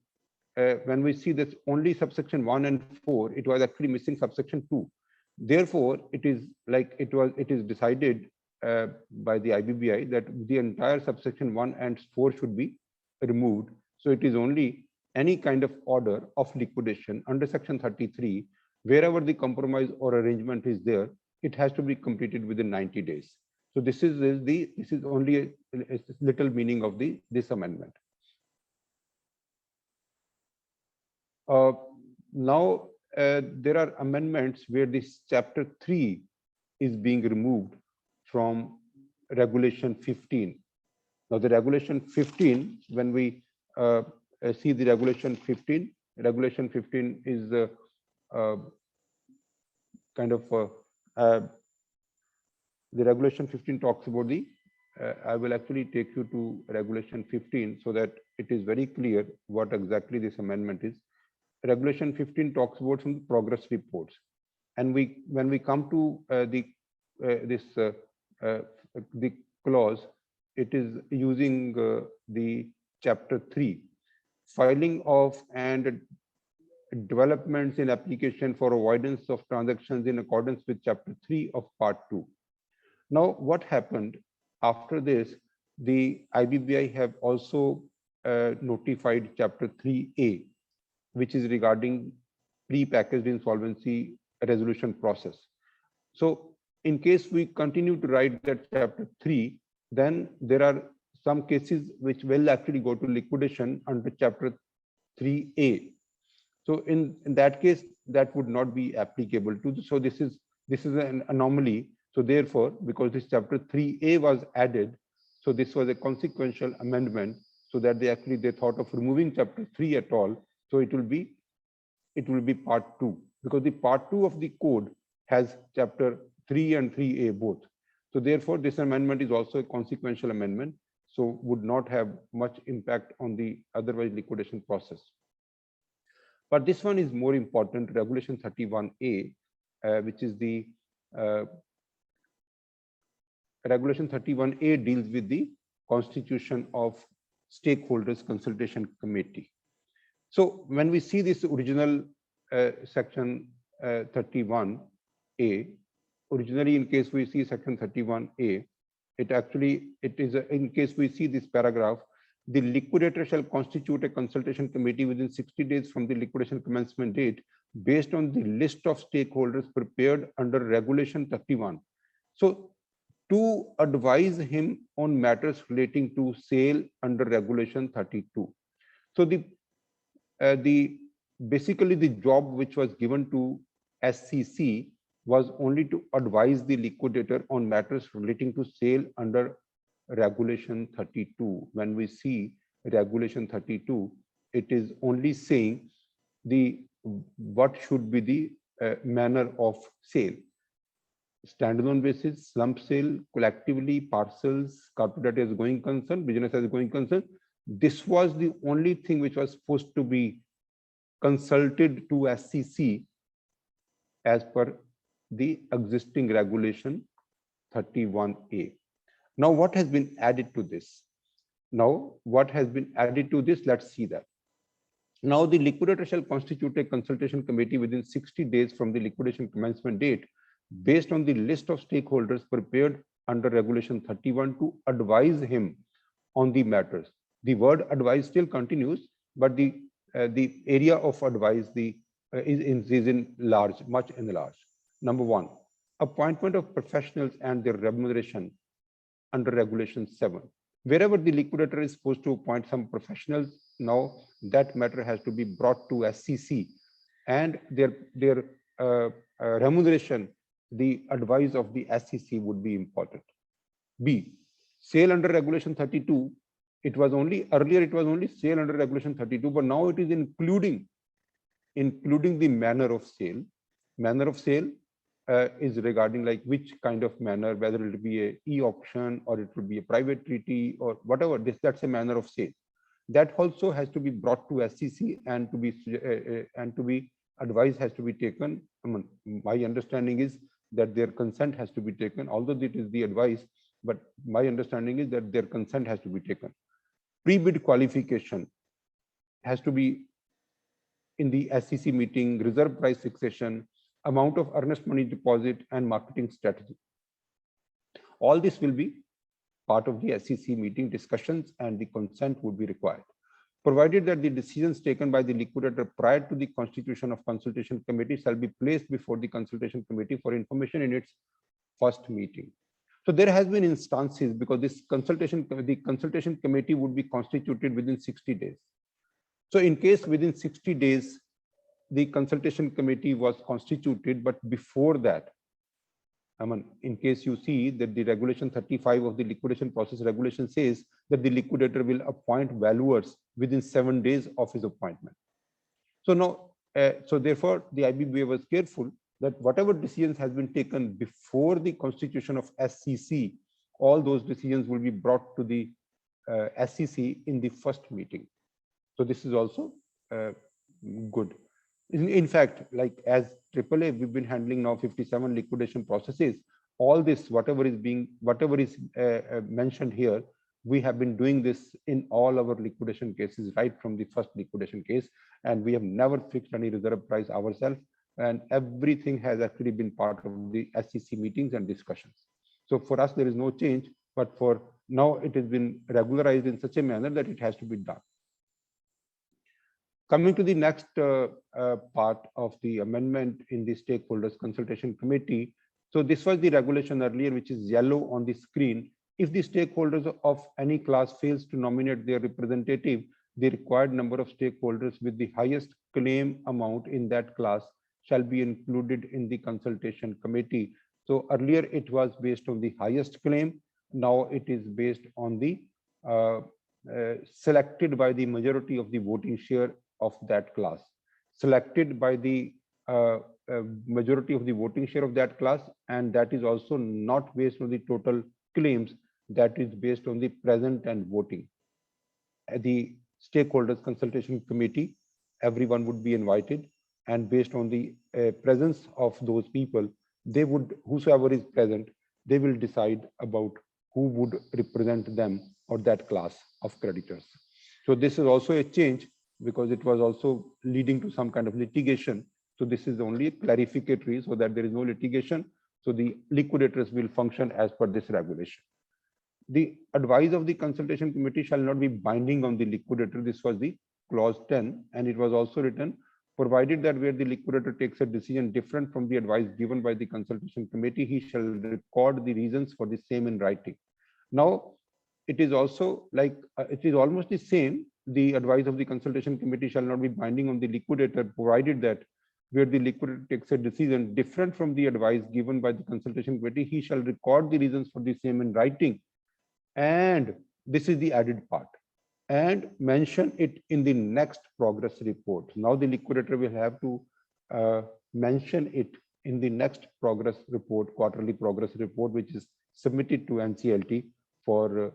when we see this only subsection 1 and 4, it was actually missing subsection 2. Therefore, it is decided by the IBBI that the entire subsection 1 and 4 should be removed. So it is only any kind of order of liquidation under section 33, wherever the compromise or arrangement is there, it has to be completed within 90 days. So this is only a little meaning of this amendment. Now there are amendments where this chapter 3 is being removed from regulation 15. Now the regulation 15, when we see the regulation 15 is kind of the regulation 15 talks about the I will actually take you to regulation 15 so that it is very clear what exactly this amendment is. Regulation 15 talks about some progress reports, and when we come to the clause, it is using the chapter 3, filing of and developments in application for avoidance of transactions in accordance with chapter 3 of part 2. Now what happened after this, the IBBI have also notified chapter 3A, which is regarding pre-packaged insolvency resolution process. So in case we continue to write that chapter 3, then there are some cases which will actually go to liquidation under chapter 3A. So in that case, that would not be applicable to. So this is an anomaly. So therefore, because this chapter 3A was added, so this was a consequential amendment, so that they thought of removing chapter 3 at all. So it will be part 2, because the part 2 of the code has chapter 3 and 3A both. So therefore, this amendment is also a consequential amendment, so would not have much impact on the otherwise liquidation process. But this one is more important, regulation 31A, which is the regulation 31A deals with the constitution of stakeholders consultation committee. So when we see this original section 31A, originally in case we see section 31A, it is in case we see this paragraph, the liquidator shall constitute a consultation committee within 60 days from the liquidation commencement date based on the list of stakeholders prepared under regulation 31. So to advise him on matters relating to sale under regulation 32. So basically the job which was given to SCC was only to advise the liquidator on matters relating to sale under regulation 32. When we see regulation 32, it is only saying what should be the manner of sale: standalone basis, slump sale, collectively, parcels, corporate as going concern, business as going concern. This was the only thing which was supposed to be consulted to SCC as per the existing regulation 31A. Now, what has been added to this? Let's see that. Now, the liquidator shall constitute a consultation committee within 60 days from the liquidation commencement date based on the list of stakeholders prepared under regulation 31 to advise him on the matters. The word advise still continues, but the area of advice is much enlarged. Number 1, appointment of professionals and their remuneration under regulation 7. Wherever the liquidator is supposed to appoint some professionals, now that matter has to be brought to SCC, and their remuneration, the advice of the SCC would be important. B, sale under regulation 32. Earlier it was only sale under regulation 32, but now it is including the manner of sale. Manner of sale is regarding like which kind of manner, whether it will be a e-auction or it will be a private treaty or whatever. That's a manner of sale. That also has to be brought to SCC and to be advice has to be taken. My understanding is that their consent has to be taken, although it is the advice, but my understanding is that their consent has to be taken. Pre-bid qualification has to be in the SCC meeting, reserve price fixation, amount of earnest money deposit, and marketing strategy. All this will be part of the SCC meeting discussions, and the consent would be required, provided that the decisions taken by the liquidator prior to the constitution of consultation committee shall be placed before the consultation committee for information in its first meeting. So there has been instances, because the consultation committee would be constituted within 60 days. So in case within 60 days, the consultation committee was constituted, but before that, I mean, in case you see that the regulation 35 of the liquidation process regulation says that the liquidator will appoint valuers within 7 days of his appointment. So now, so therefore, the IBBI was careful that whatever decisions has been taken before the constitution of SCC, all those decisions will be brought to the SCC in the first meeting. So this is also good. In fact, like as AAA, we've been handling now 57 liquidation processes. All this, whatever is mentioned here, we have been doing this in all our liquidation cases, right from the first liquidation case, and we have never fixed any reserve price ourselves, and everything has actually been part of the SCC meetings and discussions. So for us, there is no change, but for now, it has been regularized in such a manner that it has to be done. Coming to the next part of the amendment in the stakeholders consultation committee. So this was the regulation earlier, which is yellow on the screen. If the stakeholders of any class fails to nominate their representative, the required number of stakeholders with the highest claim amount in that class shall be included in the consultation committee. So earlier it was based on the highest claim. Now it is based on the selected by the majority of the voting share of that class, selected by the majority of the voting share of that class, and that is also not based on the total claims, that is based on the present and voting. At the stakeholders consultation committee, everyone would be invited, and based on the presence of those people, they would, whosoever is present, they will decide about who would represent them or that class of creditors. So this is also a change, because it was also leading to some kind of litigation. So this is only clarificatory so that there is no litigation. So the liquidators will function as per this regulation. The advice of the consultation committee shall not be binding on the liquidator. This was the clause 10, and it was also written, provided that where the liquidator takes a decision different from the advice given by the consultation committee, he shall record the reasons for the same in writing. Now, it is also like, it is almost the same. The advice of the consultation committee shall not be binding on the liquidator, provided that where the liquidator takes a decision different from the advice given by the consultation committee, he shall record the reasons for the same in writing. And this is the added part, and mention it in the next progress report. Now the liquidator will have to mention it in the next progress report, quarterly progress report, which is submitted to NCLT for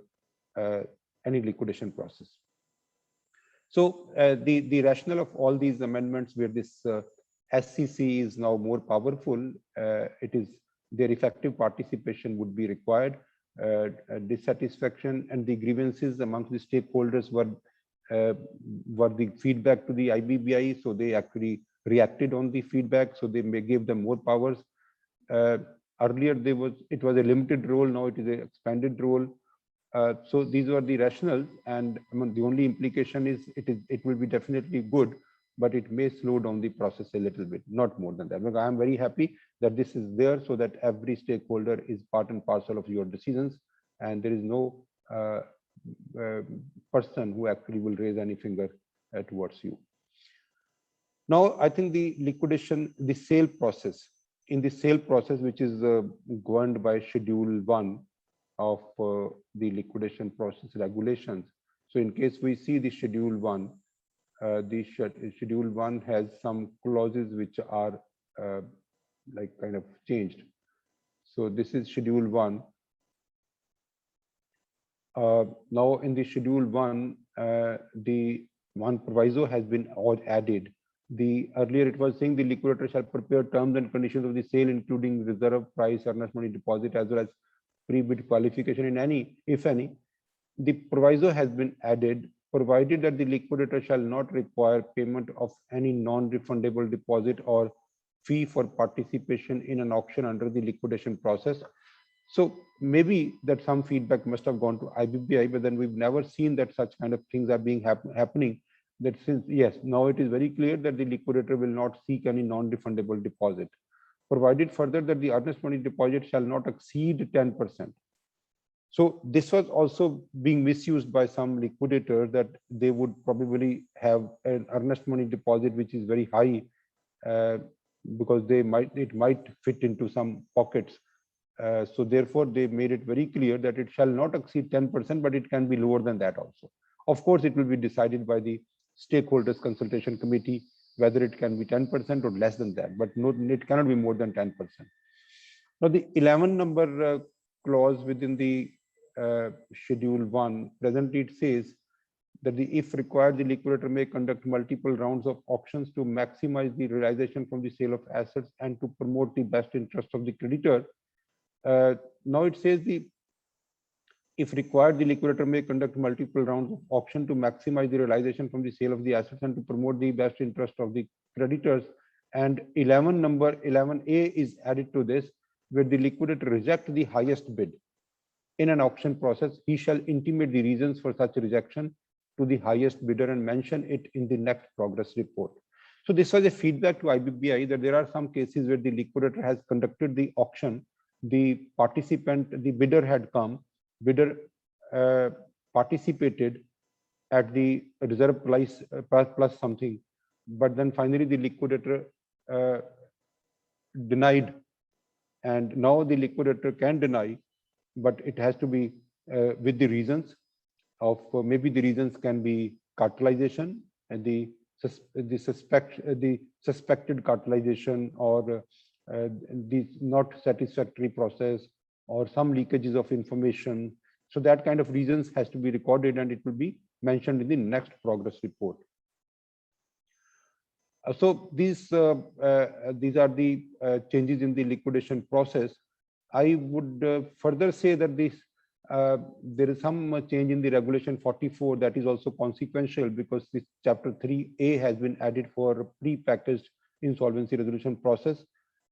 any liquidation process. So the rationale of all these amendments, where this SCC is now more powerful, it is their effective participation would be required. Dissatisfaction and the grievances amongst the stakeholders were the feedback to the IBBI, so they actually reacted on the feedback, so they may give them more powers. Earlier it was a limited role, now it is an expanded role. So these were the rationales, and I mean, the only implication is it will be definitely good, but it may slow down the process a little bit, not more than that. Because I am very happy that this is there, so that every stakeholder is part and parcel of your decisions, and there is no person who actually will raise any finger towards you. Now, I think the liquidation, the sale process, in the sale process, which is governed by Schedule 1 of the liquidation process regulations. So in case we see the Schedule 1, the Schedule 1 has some clauses which are like kind of changed. So this is Schedule 1. Now in the Schedule 1, the one proviso has been added. Earlier it was saying the liquidator shall prepare terms and conditions of the sale, including reserve price, earnest money deposit, as well as pre-bid qualification in any, if any. The proviso has been added, provided that the liquidator shall not require payment of any non-refundable deposit or fee for participation in an auction under the liquidation process. So maybe that some feedback must have gone to IBBI, but then we've never seen that such kind of things are being happening. That since, yes, now it is very clear that the liquidator will not seek any non-refundable deposit. Provided further that the earnest money deposit shall not exceed 10%. So this was also being misused by some liquidators, that they would probably have an earnest money deposit which is very high, because it might fit into some pockets. So therefore, they made it very clear that it shall not exceed 10%, but it can be lower than that also. Of course, it will be decided by the stakeholders consultation committee whether it can be 10% or less than that, but no, it cannot be more than 10%. Now, the 11 number clause within the Schedule 1, presently it says that if required, the liquidator may conduct multiple rounds of auctions to maximize the realization from the sale of assets and to promote the best interest of the creditor. Now it says if required, the liquidator may conduct multiple rounds of auction to maximize the realization from the sale of the assets and to promote the best interest of the creditors. And 11A is added to this, where the liquidator rejects the highest bid in an auction process. He shall intimate the reasons for such rejection to the highest bidder and mention it in the next progress report. So this was a feedback to IBBI that there are some cases where the liquidator has conducted the auction, the bidder had come, bidder participated at the reserve price plus something, but then finally the liquidator denied, and now the liquidator can deny, but it has to be with the reasons of maybe the reasons can be cartelization and the suspected cartelization, or the not satisfactory process, or some leakages of information. So that kind of reasons has to be recorded and it will be mentioned in the next progress report. So these are the changes in the liquidation process. I would further say that there is some change in the regulation 44 that is also consequential, because this chapter 3A has been added for pre-packaged insolvency resolution process,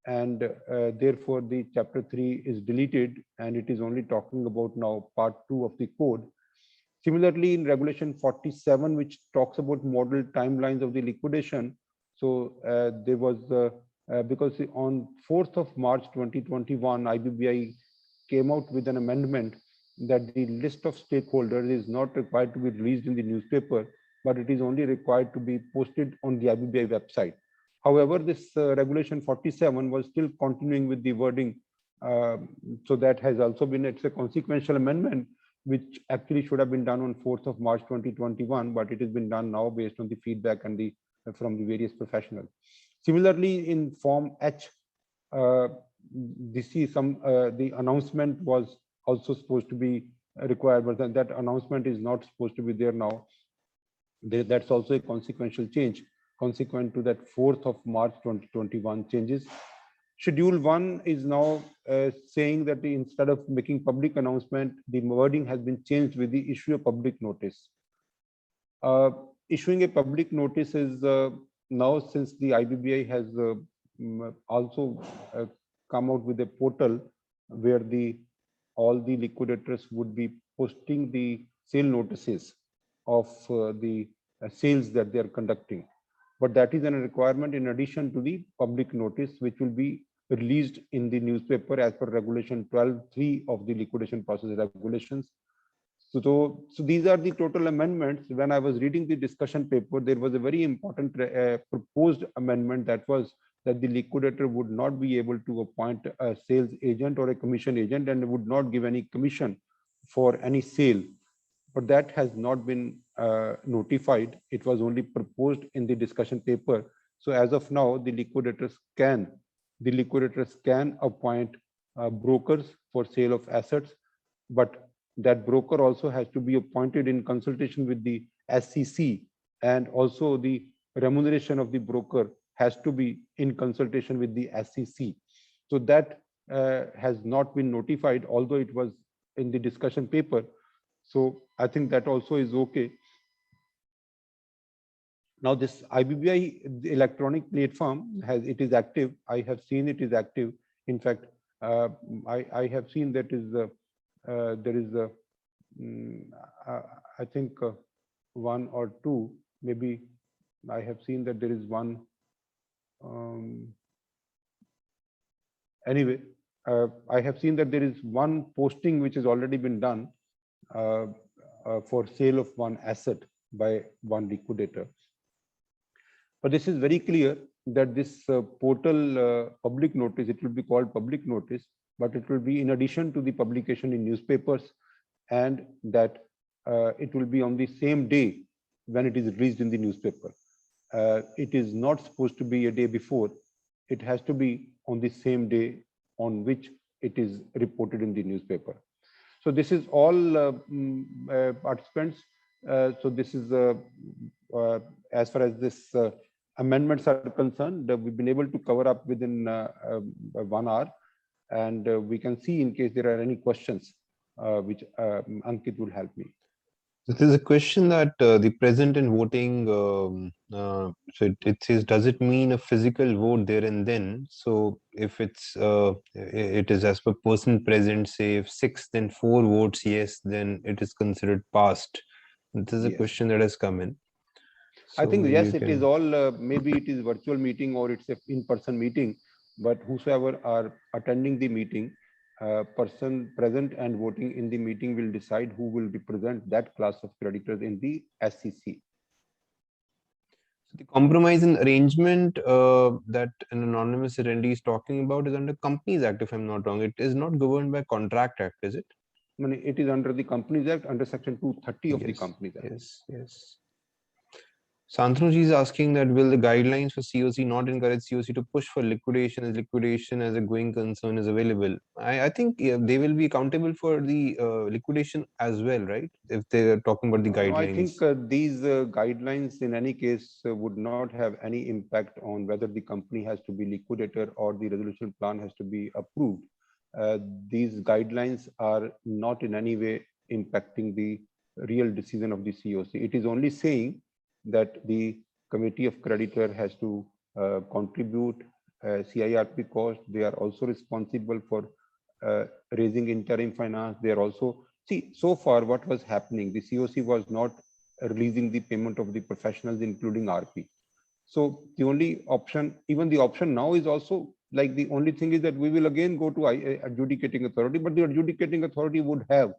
and therefore the chapter 3 is deleted and it is only talking about now part 2 of the code. Similarly, in regulation 47, which talks about model timelines of the liquidation, so there was because on 4th of March 2021, IBBI came out with an amendment that the list of stakeholders is not required to be released in the newspaper, but it is only required to be posted on the IBBI website. However, this regulation 47 was still continuing with the wording. So that has also been, it's a consequential amendment, which actually should have been done on 4th of March 2021, but it has been done now based on the feedback and from the various professionals. Similarly, in Form H, the announcement was also supposed to be required, but that announcement is not supposed to be there now. That's also a consequential change, consequent to that 4th of March 2021 changes. Schedule 1 is now saying that instead of making public announcement, the wording has been changed with the issue of public notice. Issuing a public notice is now, since the IBBI has also come out with a portal where all the liquidators would be posting the sale notices of the sales that they are conducting. But that is a requirement in addition to the public notice, which will be released in the newspaper as per regulation 12(3) of the liquidation process regulations. So these are the total amendments. When I was reading the discussion paper, there was a very important proposed amendment that was that the liquidator would not be able to appoint a sales agent or a commission agent and would not give any commission for any sale. But that has not been notified. It was only proposed in the discussion paper. So as of now, the liquidators can appoint brokers for sale of assets, but that broker also has to be appointed in consultation with the SEC, and also the remuneration of the broker has to be in consultation with the SEC. So that has not been notified, although it was in the discussion paper. So I think that also is okay. Now this IBBI, the electronic platform, it is active. I have seen it is active. In fact, I have seen that there is I think one or two, maybe I have seen that there is one. Anyway, I have seen that there is one posting which has already been done for sale of one asset by one liquidator. But this is very clear that this portal public notice, it will be called public notice, but it will be in addition to the publication in newspapers, and that it will be on the same day when it is released in the newspaper. It is not supposed to be a day before. It has to be on the same day on which it is reported in the newspaper. So this is all participants. So this is as far as this amendments are concerned, we've been able to cover up within 1 hour, and we can see in case there are any questions, which Ankit will help me. There's a question that the present and voting, so it says, does it mean a physical vote there and then? So if it's, it is as per person present, say if 6, then 4 votes yes, then it is considered passed. This is a question that has come in. I think, yes, it is all, maybe it is virtual meeting or it's a in-person meeting, but whosoever are attending the meeting, person present and voting in the meeting will decide who will represent that class of creditors in the SCC. So the compromise and arrangement that an anonymous attendee is talking about is under Companies Act, if I'm not wrong. It is not governed by Contract Act, is it? I mean, it is under the Companies Act, under Section 230 of the Companies Act. Yes, yes. Santanu is asking that will the guidelines for COC not encourage COC to push for liquidation as a going concern is available? I think they will be accountable for the liquidation as well, right? If they are talking about the guidelines. I think these guidelines in any case would not have any impact on whether the company has to be liquidated or the resolution plan has to be approved. These guidelines are not in any way impacting the real decision of the COC. It is only saying that the committee of creditor has to contribute CIRP cost. They are also responsible for raising interim finance. They are also, see, so far what was happening, the COC was not releasing the payment of the professionals, including RP. So the only option, even the option now is also like, the only thing is that we will again go to adjudicating authority, but the adjudicating authority would have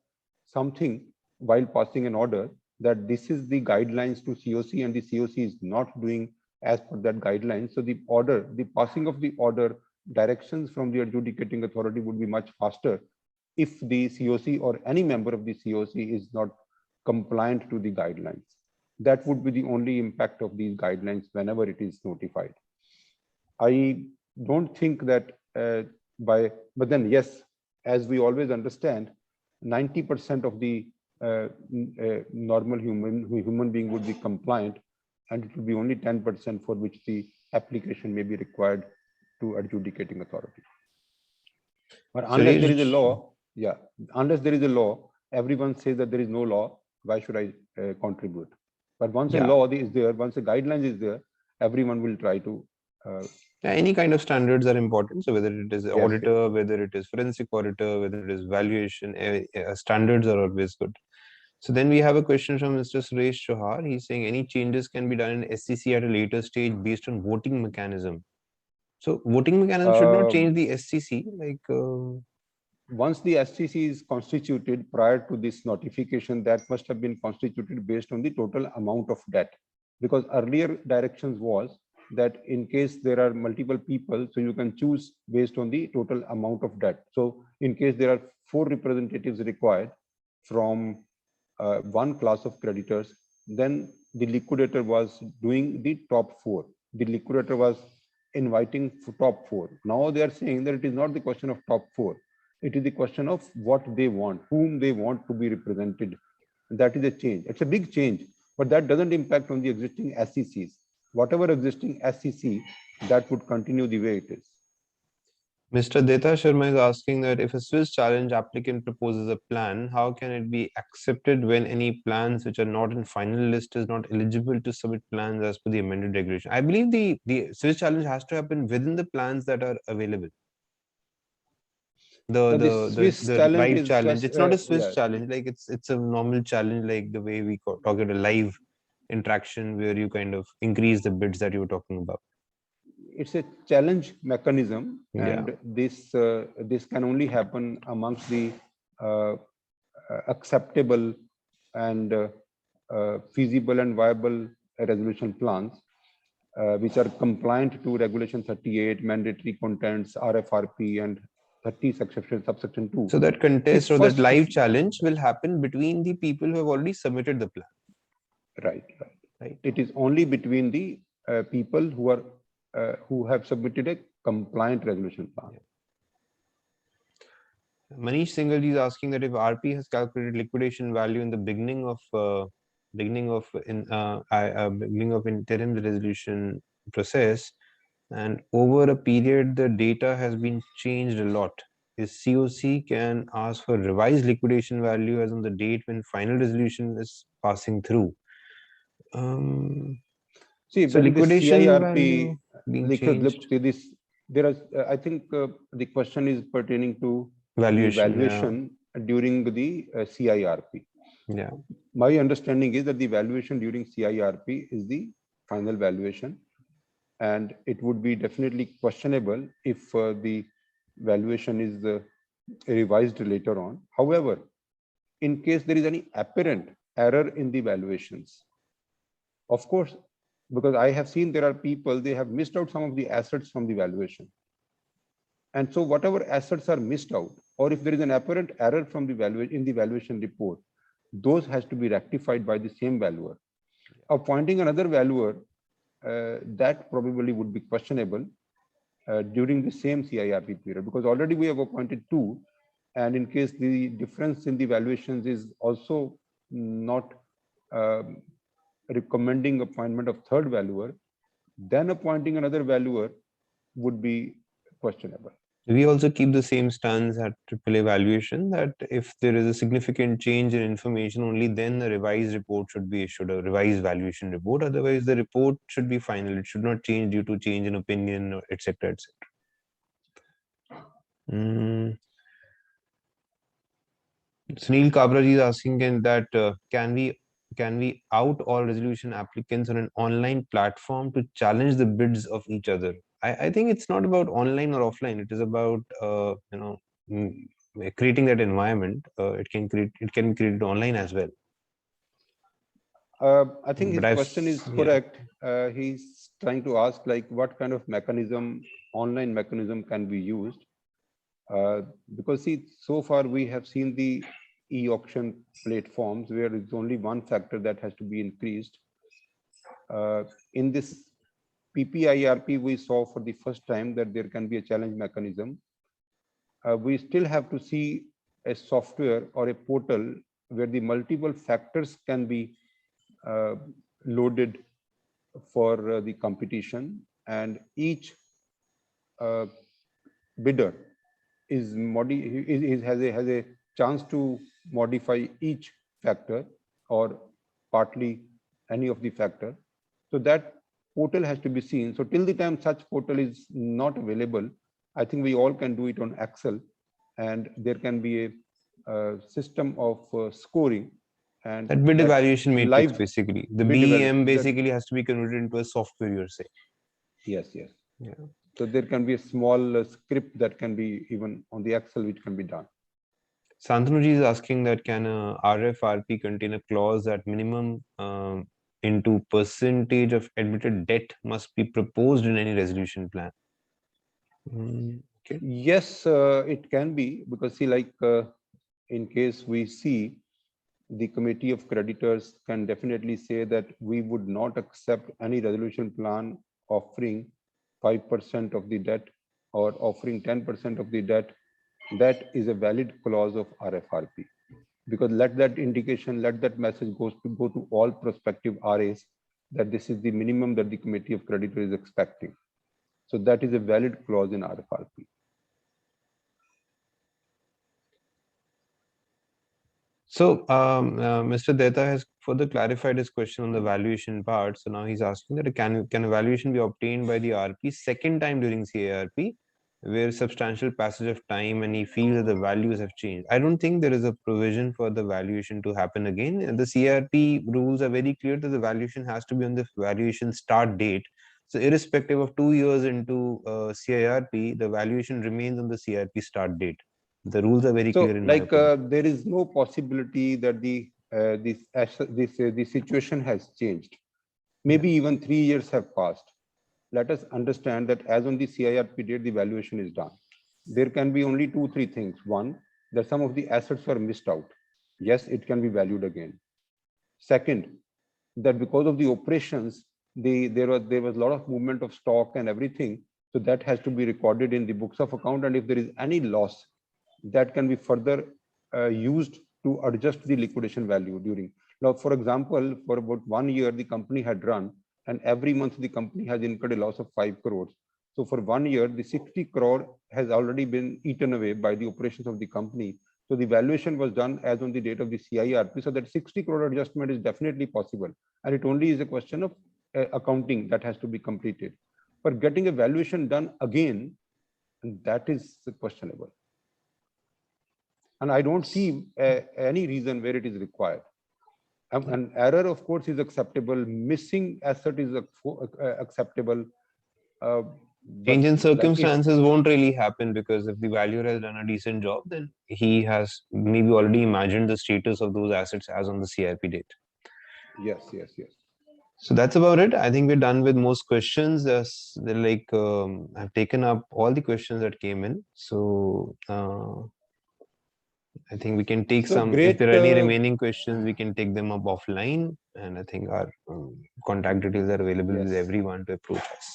something while passing an order that this is the guidelines to COC, and the COC is not doing as per that guideline. So the order, the passing of the order directions from the adjudicating authority would be much faster if the COC or any member of the COC is not compliant to the guidelines. That would be the only impact of these guidelines whenever it is notified. I don't think that but then yes, as we always understand, 90% of the normal human being would be compliant, and it will be only 10% for which the application may be required to adjudicating authority. But unless there is a law, yeah, unless there is a law, everyone says that there is no law, why should I contribute? But once a law is there, once a guideline is there, everyone will try to any kind of standards are important. So whether it is auditor, whether it is forensic auditor, whether it is valuation, standards are always good. So then we have a question from Mr. Suresh Chauhar. He's saying any changes can be done in SCC at a later stage based on voting mechanism. So voting mechanism should not change the SCC. Like once the SCC is constituted prior to this notification, that must have been constituted based on the total amount of debt, because earlier directions was that in case there are multiple people, so you can choose based on the total amount of debt. So in case there are 4 representatives required from one class of creditors, then the liquidator was doing the top 4. The liquidator was inviting for top 4. Now they are saying that it is not the question of top 4. It is the question of what they want, whom they want to be represented. That is a change. It's a big change, but that doesn't impact on the existing SCCs. Whatever existing SCC, that would continue the way it is. Mr. Deta Sharma is asking that if a Swiss challenge applicant proposes a plan, how can it be accepted when any plans which are not in final list is not eligible to submit plans as per the amended regulation? I believe the Swiss challenge has to happen within the plans that are available. The live challenge. It's not a Swiss challenge. Like it's a normal challenge, like the way we talk about a live interaction where you kind of increase the bids that you were talking about. It's a challenge mechanism, and this can only happen amongst the acceptable and feasible and viable resolution plans. which are compliant to Regulation 38, mandatory contents, RFRP, and 30 subsection 2. So that contest The or that first- live challenge will happen between the people who have already submitted the plan. Right. It is only between the people who have submitted a compliant resolution plan. Yeah. Manish Singhal is asking that if RP has calculated liquidation value in the beginning of interim resolution process, and over a period the data has been changed a lot, is COC can ask for revised liquidation value as on the date when final resolution is passing through. See, So when the liquidation CIRP value being changed. There is, I think the question is pertaining to Valuation, the valuation during the CIRP. Yeah. My understanding is that the valuation during CIRP is the final valuation, and it would be definitely questionable if the valuation is revised later on. However, in case there is any apparent error in the valuations, of course, because I have seen there are people, they have missed out some of the assets from the valuation. And so whatever assets are missed out, or if there is an apparent error from the valuation in the valuation report, those has to be rectified by the same valuer. Appointing another valuer, that probably would be questionable during the same CIRP period, because already we have appointed two, and in case the difference in the valuations is also not recommending appointment of third valuer, then appointing another valuer would be questionable. We also keep the same stance at AAA valuation that if there is a significant change in information, only then a revised report should be issued, a revised valuation report. Otherwise, the report should be final. It should not change due to change in opinion, etc., etc. Sunil Kabraji is asking that can we out all resolution applicants on an online platform to challenge the bids of each other? I think it's not about online or offline. It is about creating that environment. It can be created online as well. I think his question is correct. He's trying to ask like what kind of mechanism, online mechanism can be used? Because see, so far we have seen the e-auction platforms where it's only one factor that has to be increased. In this PPIRP, we saw for the first time that there can be a challenge mechanism. We still have to see a software or a portal where the multiple factors can be loaded for the competition, and each bidder has a chance to modify each factor or partly any of the factor. So that portal has to be seen. So till the time such portal is not available, I think we all can do it on Excel, and there can be a system of scoring. And that bid evaluation matrix, basically the BEM basically has to be converted into a software, you're saying? Yes. Yeah. So there can be a small script that can be even on the Excel, which can be done. Santanuji is asking that can a RFRP contain a clause that minimum into percentage of admitted debt must be proposed in any resolution plan? Okay. Yes, it can be, because see, like in case we see the committee of creditors can definitely say that we would not accept any resolution plan offering 5% of the debt or offering 10% of the debt. That is a valid clause of RFRP, because let that indication, let that message go to all prospective RAs that this is the minimum that the committee of creditors is expecting. So that is a valid clause in RFRP. So Mr. Deta has further clarified his question on the valuation part. So now he's asking that can a valuation be obtained by the RP second time during CIRP, where substantial passage of time and he feels that the values have changed? I don't think there is a provision for the valuation to happen again. And the CIRP rules are very clear that the valuation has to be on the valuation start date. So irrespective of 2 years into CIRP, the valuation remains on the CIRP start date. The rules are very clear in my opinion. There is no possibility that the situation has changed. Maybe even 3 years have passed. let us understand that as on the CIRP date, the valuation is done. There can be only 2-3 things. One, that some of the assets were missed out. Yes, it can be valued again. Second, that because of the operations, there was a lot of movement of stock and everything. So that has to be recorded in the books of account. And if there is any loss, that can be further used to adjust the liquidation value during. Now, for example, for about 1 year, the company had run, and every month the company has incurred a loss of 5 crores. So for 1 year, the 60 crore has already been eaten away by the operations of the company. So the valuation was done as on the date of the CIRP. So that 60 crore adjustment is definitely possible. And it only is a question of accounting that has to be completed. But getting a valuation done again, that is questionable. And I don't see any reason where it is required. An error, of course, is acceptable. Missing asset is acceptable. Change in circumstances won't really happen, because if the valuer has done a decent job, then he has maybe already imagined the status of those assets as on the CIRP date. Yes, yes, yes. So that's about it. I think we're done with most questions. I've taken up all the questions that came in. So I think we can take some, great, if there are any remaining questions, we can take them up offline. And I think our contact details are available with everyone to approach us.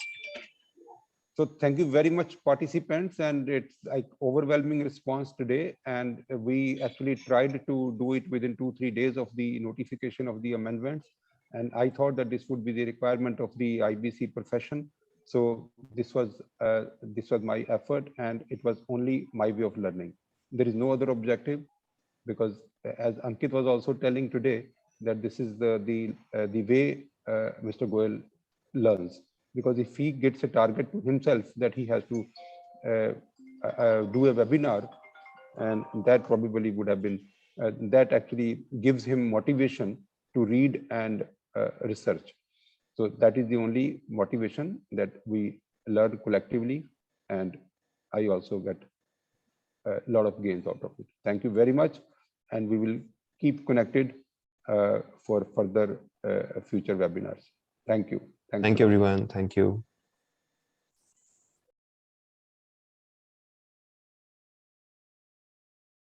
So thank you very much, participants. And it's like overwhelming response today. And we actually tried to do it within 2-3 days of the notification of the amendments. And I thought that this would be the requirement of the IBC profession. So this was my effort, and it was only my way of learning. There is no other objective, because as Ankit was also telling today, that this is the way Mr. Goel learns. Because if he gets a target to himself that he has to do a webinar, and that probably would have been, that actually gives him motivation to read and research. So that is the only motivation, that we learn collectively, and I also get a lot of gains out of it. Thank you very much, and we will keep connected for further future webinars. Thank you. Thank you, everyone. Thank you.